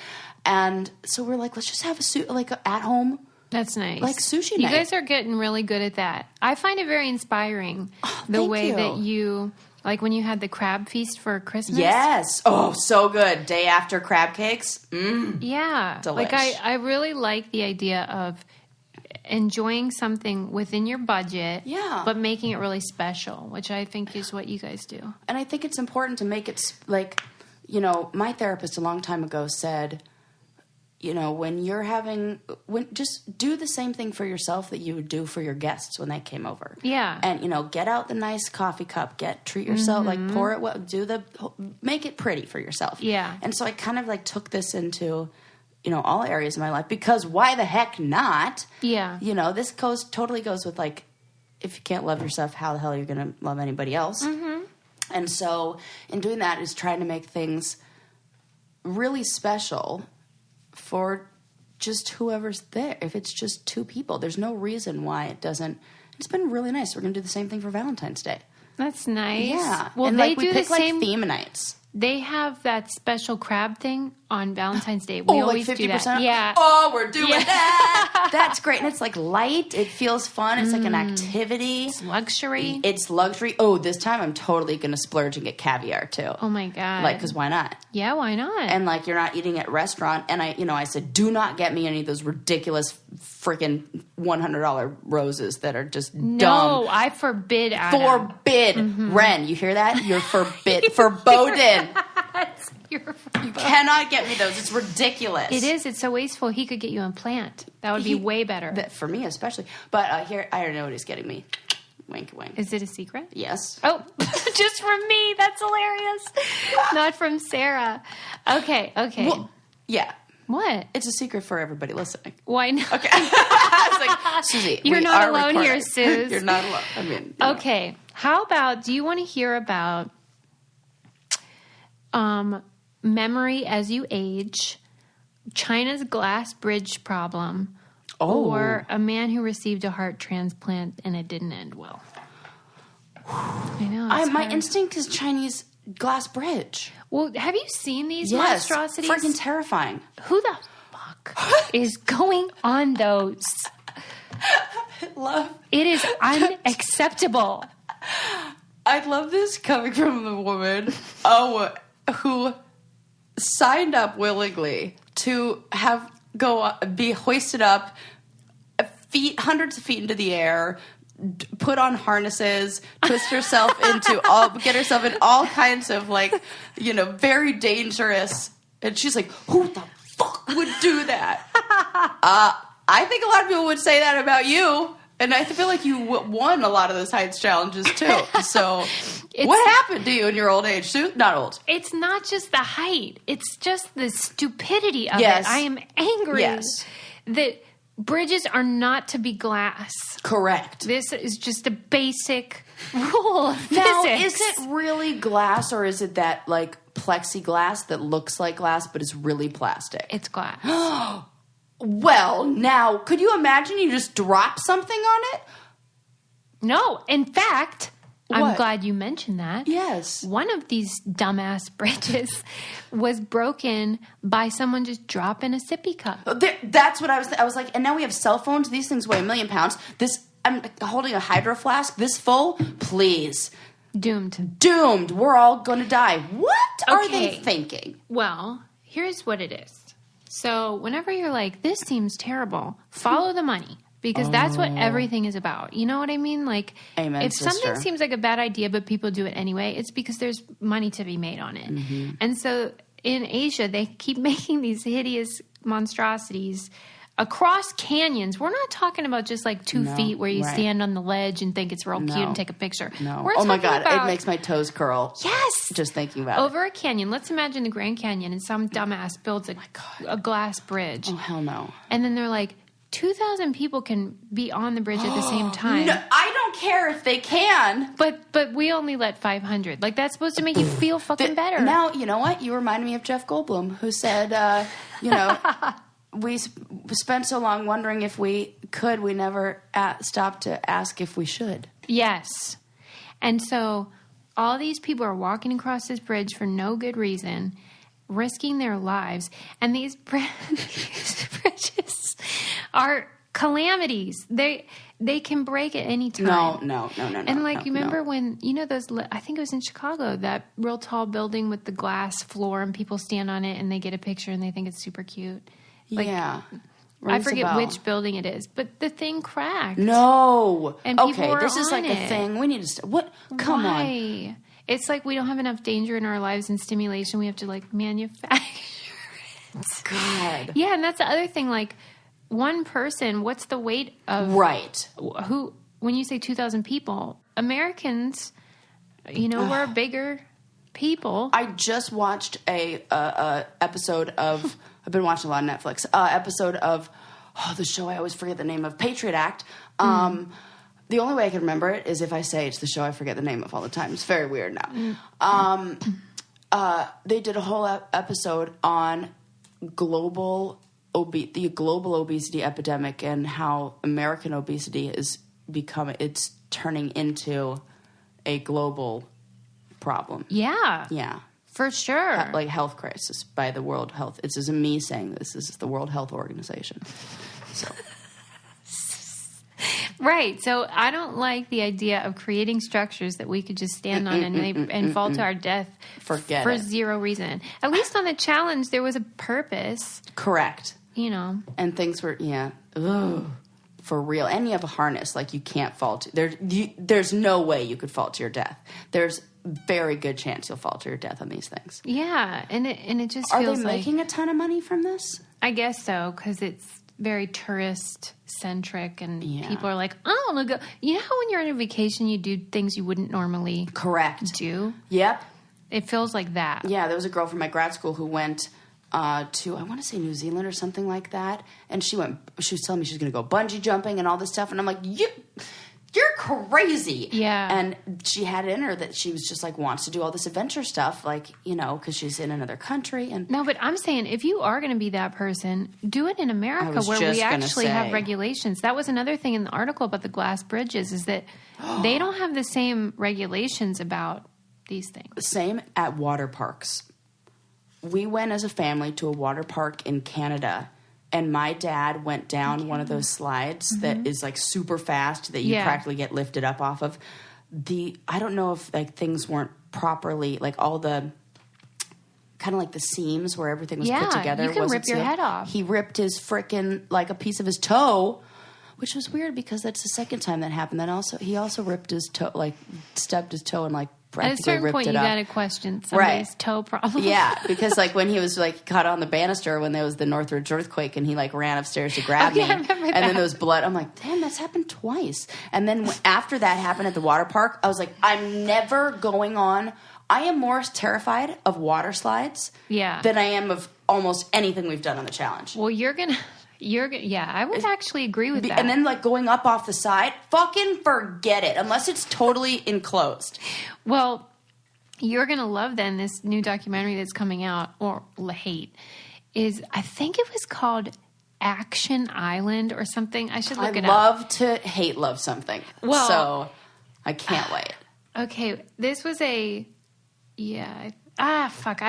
And so we're like, let's just have a at home. That's nice. Like sushi You night. guys are getting really good at that. I find it very inspiring the thank way you. that you, like when you had the crab feast for Christmas. Yes. Oh, so good. Day after crab cakes. Yeah. Delish. Like I really like the idea of enjoying something within your budget, Yeah. but making it really special, which I think is what you guys do. And I think it's important to make it like, my therapist a long time ago said, just do the same thing for yourself that you would do for your guests when they came over. Yeah. And, get out the nice coffee cup, treat yourself, like pour it well, make it pretty for yourself. Yeah. And so I kind of like took this into, all areas of my life, because why the heck not? Yeah. This totally goes with like, if you can't love yourself, how the hell are you going to love anybody else? Mm-hmm. And so in doing that is trying to make things really special for just whoever's there. If it's just 2 people, there's no reason why it doesn't. It's been really nice. We're going to do the same thing for Valentine's Day. That's nice. Yeah. Well, and they we do pick the same like theme nights. They have that special crab thing on Valentine's Day. We always like 50%? do that. Yeah. Oh, we're doing that. That's great. And it's like light. It feels fun. It's like an activity. It's luxury. It's luxury. Oh, this time I'm totally going to splurge and get caviar too. Oh my God. Like, because why not? Yeah, why not? And like, you're not eating at a restaurant. And I said, do not get me any of those ridiculous freaking $100 roses that are just dumb. No, I forbid, Adam. Forbid. Ren, you hear that? You're forbidden. You cannot get me those. It's ridiculous. It is. It's so wasteful. He could get you a plant. That would be way better. For me especially. But here, I don't know what he's getting me. Wink, wink. Is it a secret? Yes. Oh, just from me. That's hilarious. Not from Sarah. Okay. Well, yeah. What? It's a secret for everybody listening. Why not? Okay. I was like, Susie, you're not alone here, Suze. You're not alone. I mean, okay. How about, do you want to hear about memory as you age, China's glass bridge problem, or a man who received a heart transplant and it didn't end well? I know. My instinct is Chinese glass bridge. Well, have you seen these monstrosities? Freaking terrifying. Who the fuck is going on those? It is unacceptable. I love this coming from the woman who signed up willingly to be hoisted up hundreds of feet into the air, put on harnesses, twist herself get herself in all kinds of very dangerous. And she's like, who the fuck would do that? I think a lot of people would say that about you. And I feel like you won a lot of those heights challenges too. So what happened to you in your old age, Sue? Not old. It's not just the height. It's just the stupidity of it. I am angry that bridges are not to be glass. Correct. This is just a basic rule of now, physics. Is it really glass or is it that plexiglass that looks like glass but is really plastic? It's glass. Well, now, could you imagine you just drop something on it? No. In fact, I'm glad you mentioned that. Yes. One of these dumbass bridges was broken by someone just dropping a sippy cup. That's what I was like, and now we have cell phones. These things weigh 1 million pounds. I'm holding a hydro flask this full. Please. Doomed. We're all going to die. What are they thinking? Well, here's what it is. So whenever you're like, this seems terrible, follow the money. Because that's what everything is about. You know what I mean? Amen, if sister. something seems like a bad idea, but people do it anyway, it's because there's money to be made on it. Mm-hmm. And so in Asia, they keep making these hideous monstrosities across canyons. We're not talking about just 2 feet where you stand on the ledge and think it's real cute and take a picture. No. We're my God. It makes my toes curl. Yes. Just thinking about Over a canyon. Let's imagine the Grand Canyon and some dumbass builds a glass bridge. Oh, hell no. And then they're like, 2,000 people can be on the bridge at the same time. No, I don't care if they can. But we only let 500. That's supposed to make you feel fucking better. Now, you know what? You remind me of Jeff Goldblum, who said, we spent so long wondering if we could, we never stopped to ask if we should. Yes. And so all these people are walking across this bridge for no good reason, risking their lives. And these bridges are calamities. They can break at any time. No. And you remember when, those, I think it was in Chicago, that real tall building with the glass floor and people stand on it and they get a picture and they think it's super cute. Yeah. I forget which building it is, but the thing cracked. No. And people were this is on a thing. We need to what? Come Why? On. It's we don't have enough danger in our lives and stimulation. We have to manufacture it. God. Yeah, and that's the other thing. One person, what's the weight of who? When you say 2,000 people, Americans, we're bigger people. I just watched a episode of. I've been watching a lot of Netflix. Episode of the show I always forget the name of, Patriot Act. The only way I can remember it is if I say it's the show I forget the name of all the time. It's very weird now. They did a whole episode on the global obesity epidemic and how American obesity is turning into a global problem. Yeah. Yeah. For sure. like health crisis by the World Health. This isn't me saying this. This is the World Health Organization. So. Right. So I don't like the idea of creating structures that we could just stand on and fall to our death for zero reason. At least on the challenge, there was a purpose. Correct. You know. And things were, for real. And you have a harness. Like, you can't fall to... There's no way you could fall to your death. There's very good chance you'll fall to your death on these things. Yeah. And it just Are feels they making a ton of money from this? I guess so, because it's very tourist-centric, and people are like, I want to go. You know how when you're on a vacation, you do things you wouldn't normally do? Yep. It feels like that. Yeah, there was a girl from my grad school who went to, I want to say New Zealand or something like that, and she was telling me she's going to go bungee jumping and all this stuff, and I'm like, you're crazy. Yeah. And she had it in her that she was just like, wants to do all this adventure stuff, like, because she's in another country. And no, but I'm saying, if you are going to be that person, do it in America where we actually have regulations. That was another thing in the article about the glass bridges, is that they don't have the same regulations about these things. Same at water parks. We went as a family to a water park in Canada, and my dad went down one of those slides that is like super fast that you practically get lifted up off of. I don't know if like things weren't properly, like all the kind of like the seams where everything was put together. You can rip your head off. He ripped his frickin' like a piece of his toe, which was weird because that's the second time that happened. Then he also ripped his toe, like stubbed his toe and like at a certain point, you got to question somebody's toe problem. Yeah, because like when he was like caught on the banister when there was the Northridge earthquake, and he like ran upstairs to grab me, and then there was blood. I'm like, damn, that's happened twice. And then after that happened at the water park, I was like, I'm never going on. I am more terrified of water slides than I am of almost anything we've done on the challenge. Well, I would actually agree with that. And then, like, going up off the side, fucking forget it, unless it's totally enclosed. Well, you're going to love, then, this new documentary that's coming out, or hate, I think it was called Action Island or something. I should look it up. I love to hate love something. Well, so I can't wait. Okay, this was I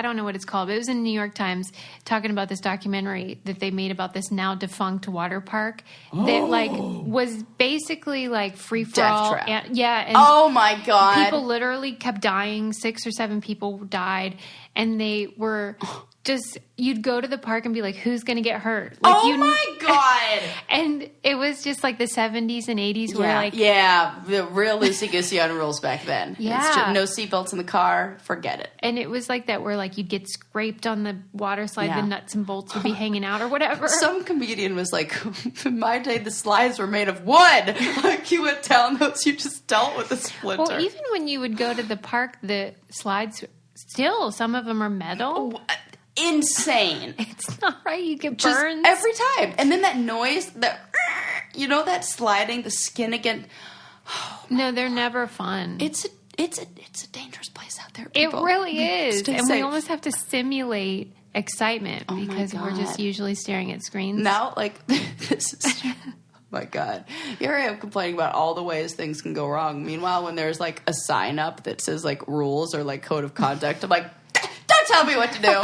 don't know what it's called, but it was in the New York Times talking about this documentary that they made about this now defunct water park that like was basically like free for all. And oh my God. People literally kept dying. 6 or 7 people died, and they were just, you'd go to the park and be like, who's going to get hurt? Like, my God. And it was just like the 70s and 80s where like... Yeah, the real loosey-goosey on rules back then. Yeah. It's just no seatbelts in the car, forget it. And it was like that where like you'd get scraped on the water slide, the nuts and bolts would be hanging out or whatever. Some comedian was like, in my day the slides were made of wood. Like you went down those, you just dealt with the splinter. Well, even when you would go to the park, the slides, still, some of them are metal. Insane. It's not right. You get burns. Just every time. And then that noise, that sliding, the skin again. No, they're never fun. It's a dangerous place out there, people. It really is. Stay and safe. we almost have to simulate excitement because we're just usually staring at screens. Now, like, this is... Oh my God. Here I am complaining about all the ways things can go wrong. Meanwhile, when there's like a sign up that says like rules or like code of conduct, I'm like, don't tell me what to do.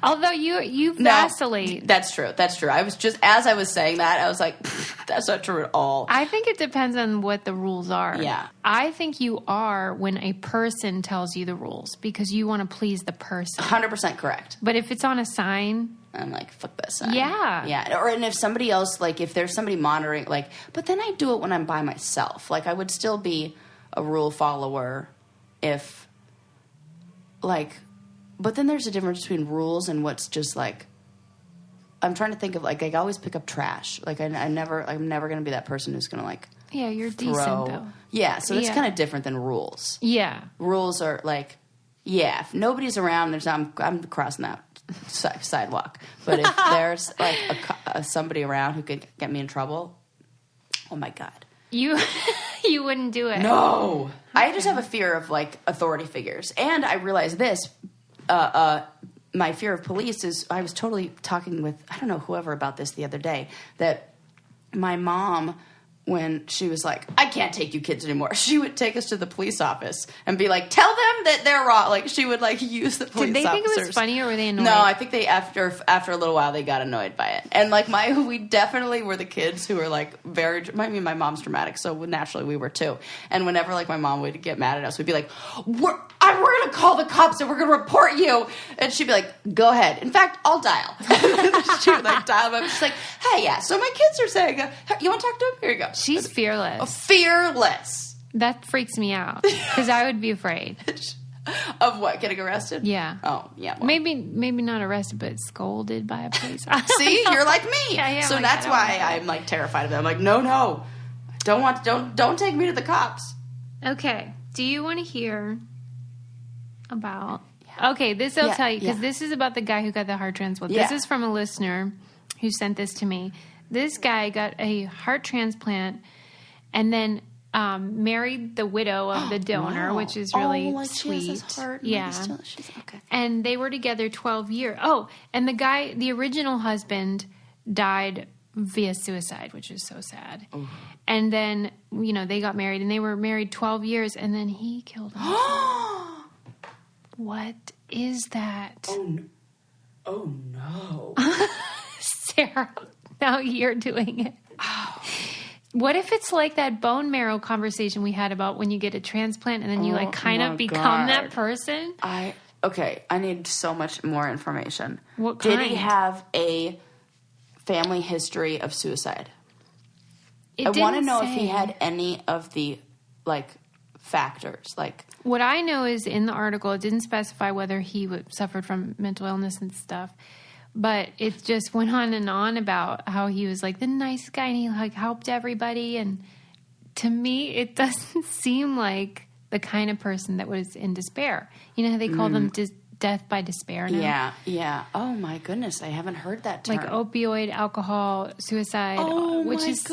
Although you vacillate. No, that's true. That's true. I was just, as I was saying that, I was like, that's not true at all. I think it depends on what the rules are. Yeah. I think you are when a person tells you the rules because you want to please the person. 100% correct. But if it's on a sign... I'm like, fuck that sign. Yeah. Yeah. And if somebody else, like, if there's somebody monitoring, like, but then I do it when I'm by myself. Like, I would still be a rule follower if, like... But then there's a difference between rules and what's just like. I'm trying to think of like I always pick up trash. Like I'm never going to be that person who's going to like. Yeah, you're decent though. Yeah, so it's kind of different than rules. Yeah, rules are like, if nobody's around, I'm crossing that sidewalk. But if there's like somebody around who could get me in trouble, oh my God. You wouldn't do it. No, I just have a fear of like authority figures, and I realize this. My fear of police is I was totally talking with, I don't know, whoever about this the other day, that my mom when she was like, I can't take you kids anymore. She would take us to the police office and be like, tell them that they're wrong. Like, she would, like, use the police Did they think officers. it was funny, or were they annoyed? No, I think they, after a little while, they got annoyed by it. And, like, we definitely were the kids who were, like, my mom's dramatic, so naturally we were, too. And whenever, like, my mom would get mad at us, we'd be like, we're going to call the cops and we're going to report you. And she'd be like, go ahead. In fact, I'll dial. She would, like, dial them up. She's like, hey, yeah, so my kids are saying, you want to talk to them? Here you go. She's fearless. Fearless. That freaks me out, because I would be afraid. Of what? Getting arrested? Yeah. Oh, yeah. Well. Maybe not arrested, but scolded by a police officer. See, you're like me. Yeah, so like, that's why I'm, like, terrified of them. I'm like, no. Don't take me to the cops. Okay. Do you want to hear about... Okay, this I'll tell you, because this is about the guy who got the heart transplant. Yeah. This is from a listener who sent this to me. This guy got a heart transplant and then married the widow of the donor, Wow. which is really sweet. She has this heart and yeah. she's okay. And they were together 12 years. Oh, and the original husband died via suicide, which is so sad. Ooh. And then, they got married, and they were married 12 years, and then he killed himself. What is that? Oh no. Sarah, now you're doing it. Oh. What if it's like that bone marrow conversation we had about when you get a transplant and then you kind of become that person? I need so much more information. What kind? Did he have a family history of suicide? I want to know if he had any of the, like, factors. Like, what I know is in the article, it didn't specify whether he suffered from mental illness and stuff. But it just went on and on about how he was, like, the nice guy and he, like, helped everybody. And to me, it doesn't seem like the kind of person that was in despair. You know how they call them death by despair now? Yeah. Oh, my goodness. I haven't heard that term. Like opioid, alcohol, suicide, which is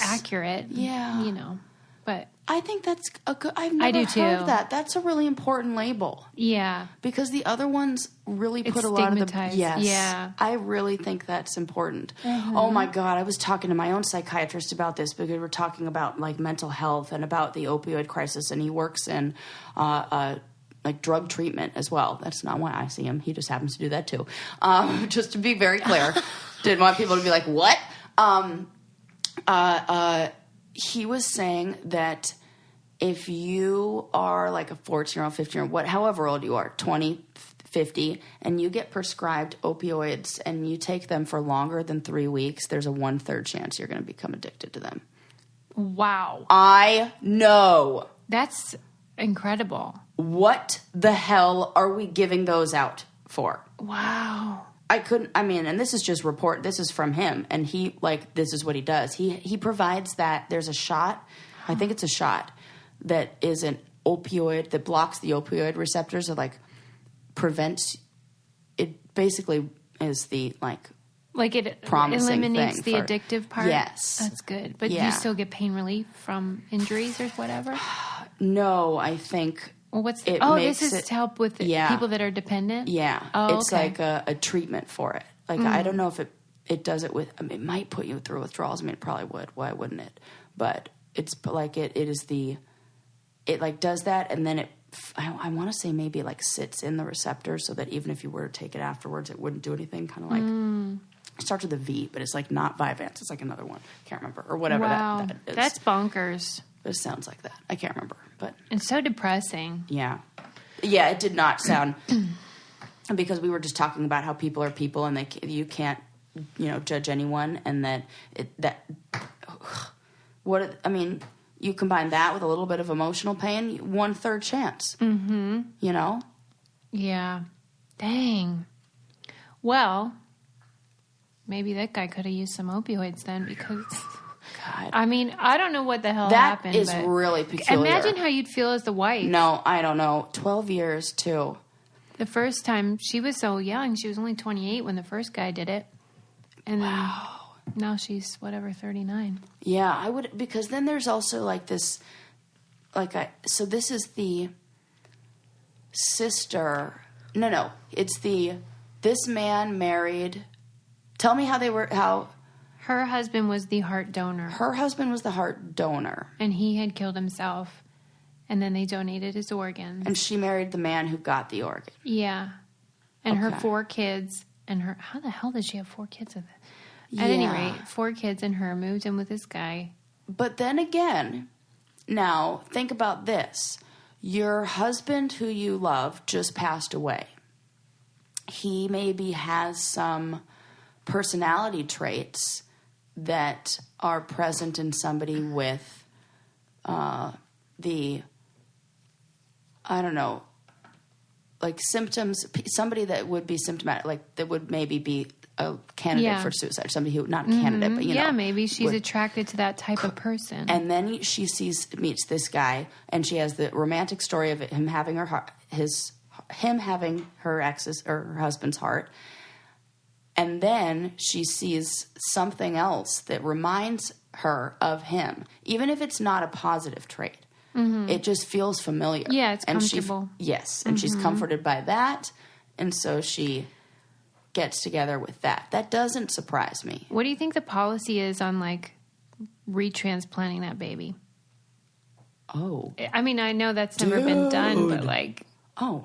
accurate. Yeah. But I think that's a good... I've never heard that. That's a really important label. Yeah. Because the other ones really put a lot of the... Yes. Yeah. I really think that's important. Mm-hmm. Oh, my God. I was talking to my own psychiatrist about this because we're talking about, like, mental health and about the opioid crisis, and he works in... like drug treatment as well. That's not why I see him. He just happens to do that too. Just to be very clear. Didn't want people to be like, what? He was saying that if you are like a 14-year-old, 15-year-old, however old you are, 20, 50, and you get prescribed opioids and you take them for longer than 3 weeks, there's a 1/3 chance you're going to become addicted to them. Wow. I know. That's incredible. What the hell are we giving those out for? Wow. And this is just this is from him, and he, like, this is what he does. He provides that there's a shot, I think it's a shot, that is an opioid, that blocks the opioid receptors, or, like, prevents, it basically is the, like it eliminates the addictive part? Yes. That's good. But do you still get pain relief from injuries or whatever? No, I think... Well, this is to help with people that are dependent? Yeah. Oh, it's like a treatment for it. Like, I don't know if it does it with... I mean, it might put you through withdrawals. I mean, it probably would. Why wouldn't it? But it's like it is the... It, like, does that, and then it... I want to say maybe, like, sits in the receptors so that even if you were to take it afterwards, it wouldn't do anything. Kind of like... It starts with a V, but it's, like, not Vyvanse. It's, like, another one. Can't remember. Or whatever that is. That's bonkers. It sounds like that. I can't remember, but... It's so depressing. Yeah. Yeah, it did not sound... because we were just talking about how people are people and you can't, judge anyone, and you combine that with a little bit of emotional pain, 1/3 chance. Mm-hmm. Yeah. Dang. Well, maybe that guy could have used some opioids then, because... God. I mean, I don't know what the hell happened. That is really peculiar. Imagine how you'd feel as the wife. No, I don't know. 12 years, too. The first time, she was so young. She was only 28 when the first guy did it. And then now she's, 39. Yeah, I would... Because then there's also, like, this... So this is the sister... No. It's the... This man married... Tell me how they were... How... her husband was the heart donor. Her husband was the heart donor. And he had killed himself. And then they donated his organs. And she married the man who got the organ. Yeah. And her Okay. 4 kids. And her... How the hell did she have 4 kids with it? At any rate, 4 kids and her moved in with this guy. But then again, now think about this. Your husband who you love just passed away. He maybe has some personality traits that are present in somebody with like symptoms, somebody that would be symptomatic, like that would maybe be a candidate for suicide, somebody who, not a candidate, but, you know. Yeah, maybe she's attracted to that type of person. And then she meets this guy, and she has the romantic story of him having her ex's or her husband's heart. And then she sees something else that reminds her of him, even if it's not a positive trait. It just feels familiar. Yeah, it's comfortable. And she's comforted by that, and so she gets together with that. That doesn't surprise me. What do you think the policy is on, like, retransplanting that baby? Oh. I mean, I know that's never been done, but, like... Oh,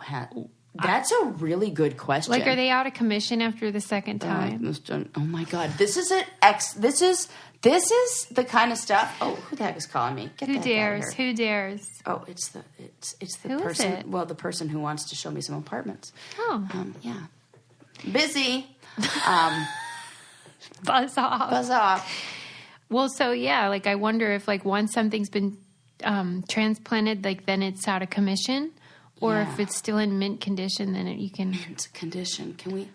that's a really good question. Like, are they out of commission after the second time? Oh my God, this is it. This is the kind of stuff. Oh, who the heck is calling me? Get Who the heck out of dares? here. Who dares? Oh, it's the Who is person. it? Well, the person who wants to show me some apartments. Oh. Yeah. Busy. Buzz off. Buzz off. Well, so, yeah, like, I wonder if, like, once something's been transplanted, like, then it's out of commission. Or if it's still in mint condition, then you can... Mint condition. Can we...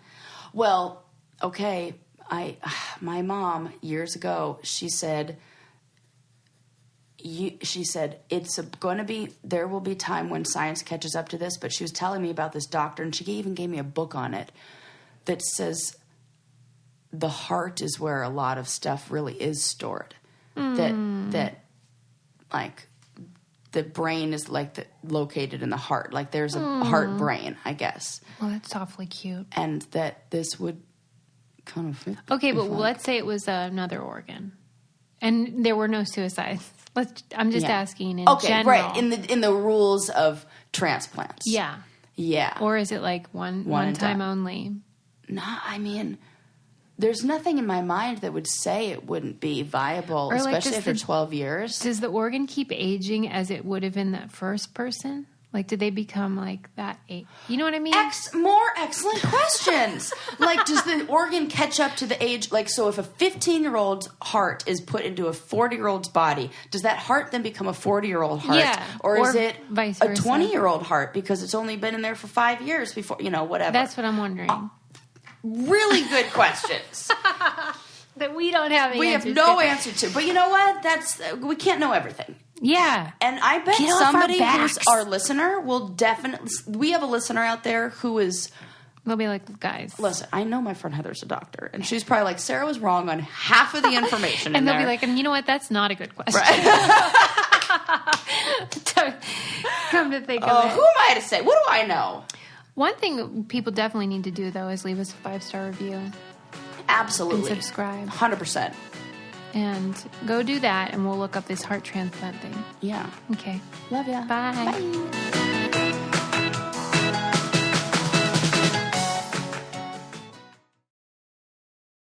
Well, okay. My mom, years ago, she said, it's going to be... There will be time when science catches up to this, but she was telling me about this doctor, and she even gave me a book on it that says the heart is where a lot of stuff really is stored. That like... The brain is like located in the heart. Like there's a heart brain, I guess. Well, that's awfully cute. And that this would kind of fit. Okay, but let's say it was another organ, and there were no suicides. I'm just asking in general. Right in the rules of transplants. Yeah. Or is it like one time only? No, I mean, there's nothing in my mind that would say it wouldn't be viable, Or like, especially after 12 years. Does the organ keep aging as it would have in that first person? Like, did they become like that? You know what I mean? More excellent questions. Like, does the organ catch up to the age? Like, so if a 15-year-old's heart is put into a 40-year-old's body, does that heart then become a 40-year-old heart? Yeah. Or is it vice a versa. 20-year-old heart because it's only been in there for 5 years before, whatever. That's what I'm wondering. Really good questions. That we don't have We have no answer to. But you know what? We can't know everything. Yeah. And I bet Get off our somebody backs. who's our listener will definitely... We have a listener out there who is... They'll be like, guys. Listen, I know my friend Heather's a doctor, and she's probably like, Sarah was wrong on half of the information And in they'll there. be like, and you know what? That's not a good question. Right. Come to think Oh, of it. who am I to say? What do I know? One thing people definitely need to do, though, is leave us a 5-star review and Absolutely. subscribe. 100%. And go do that, and we'll look up this heart transplant thing. Yeah. Okay. Love ya. Bye. Bye.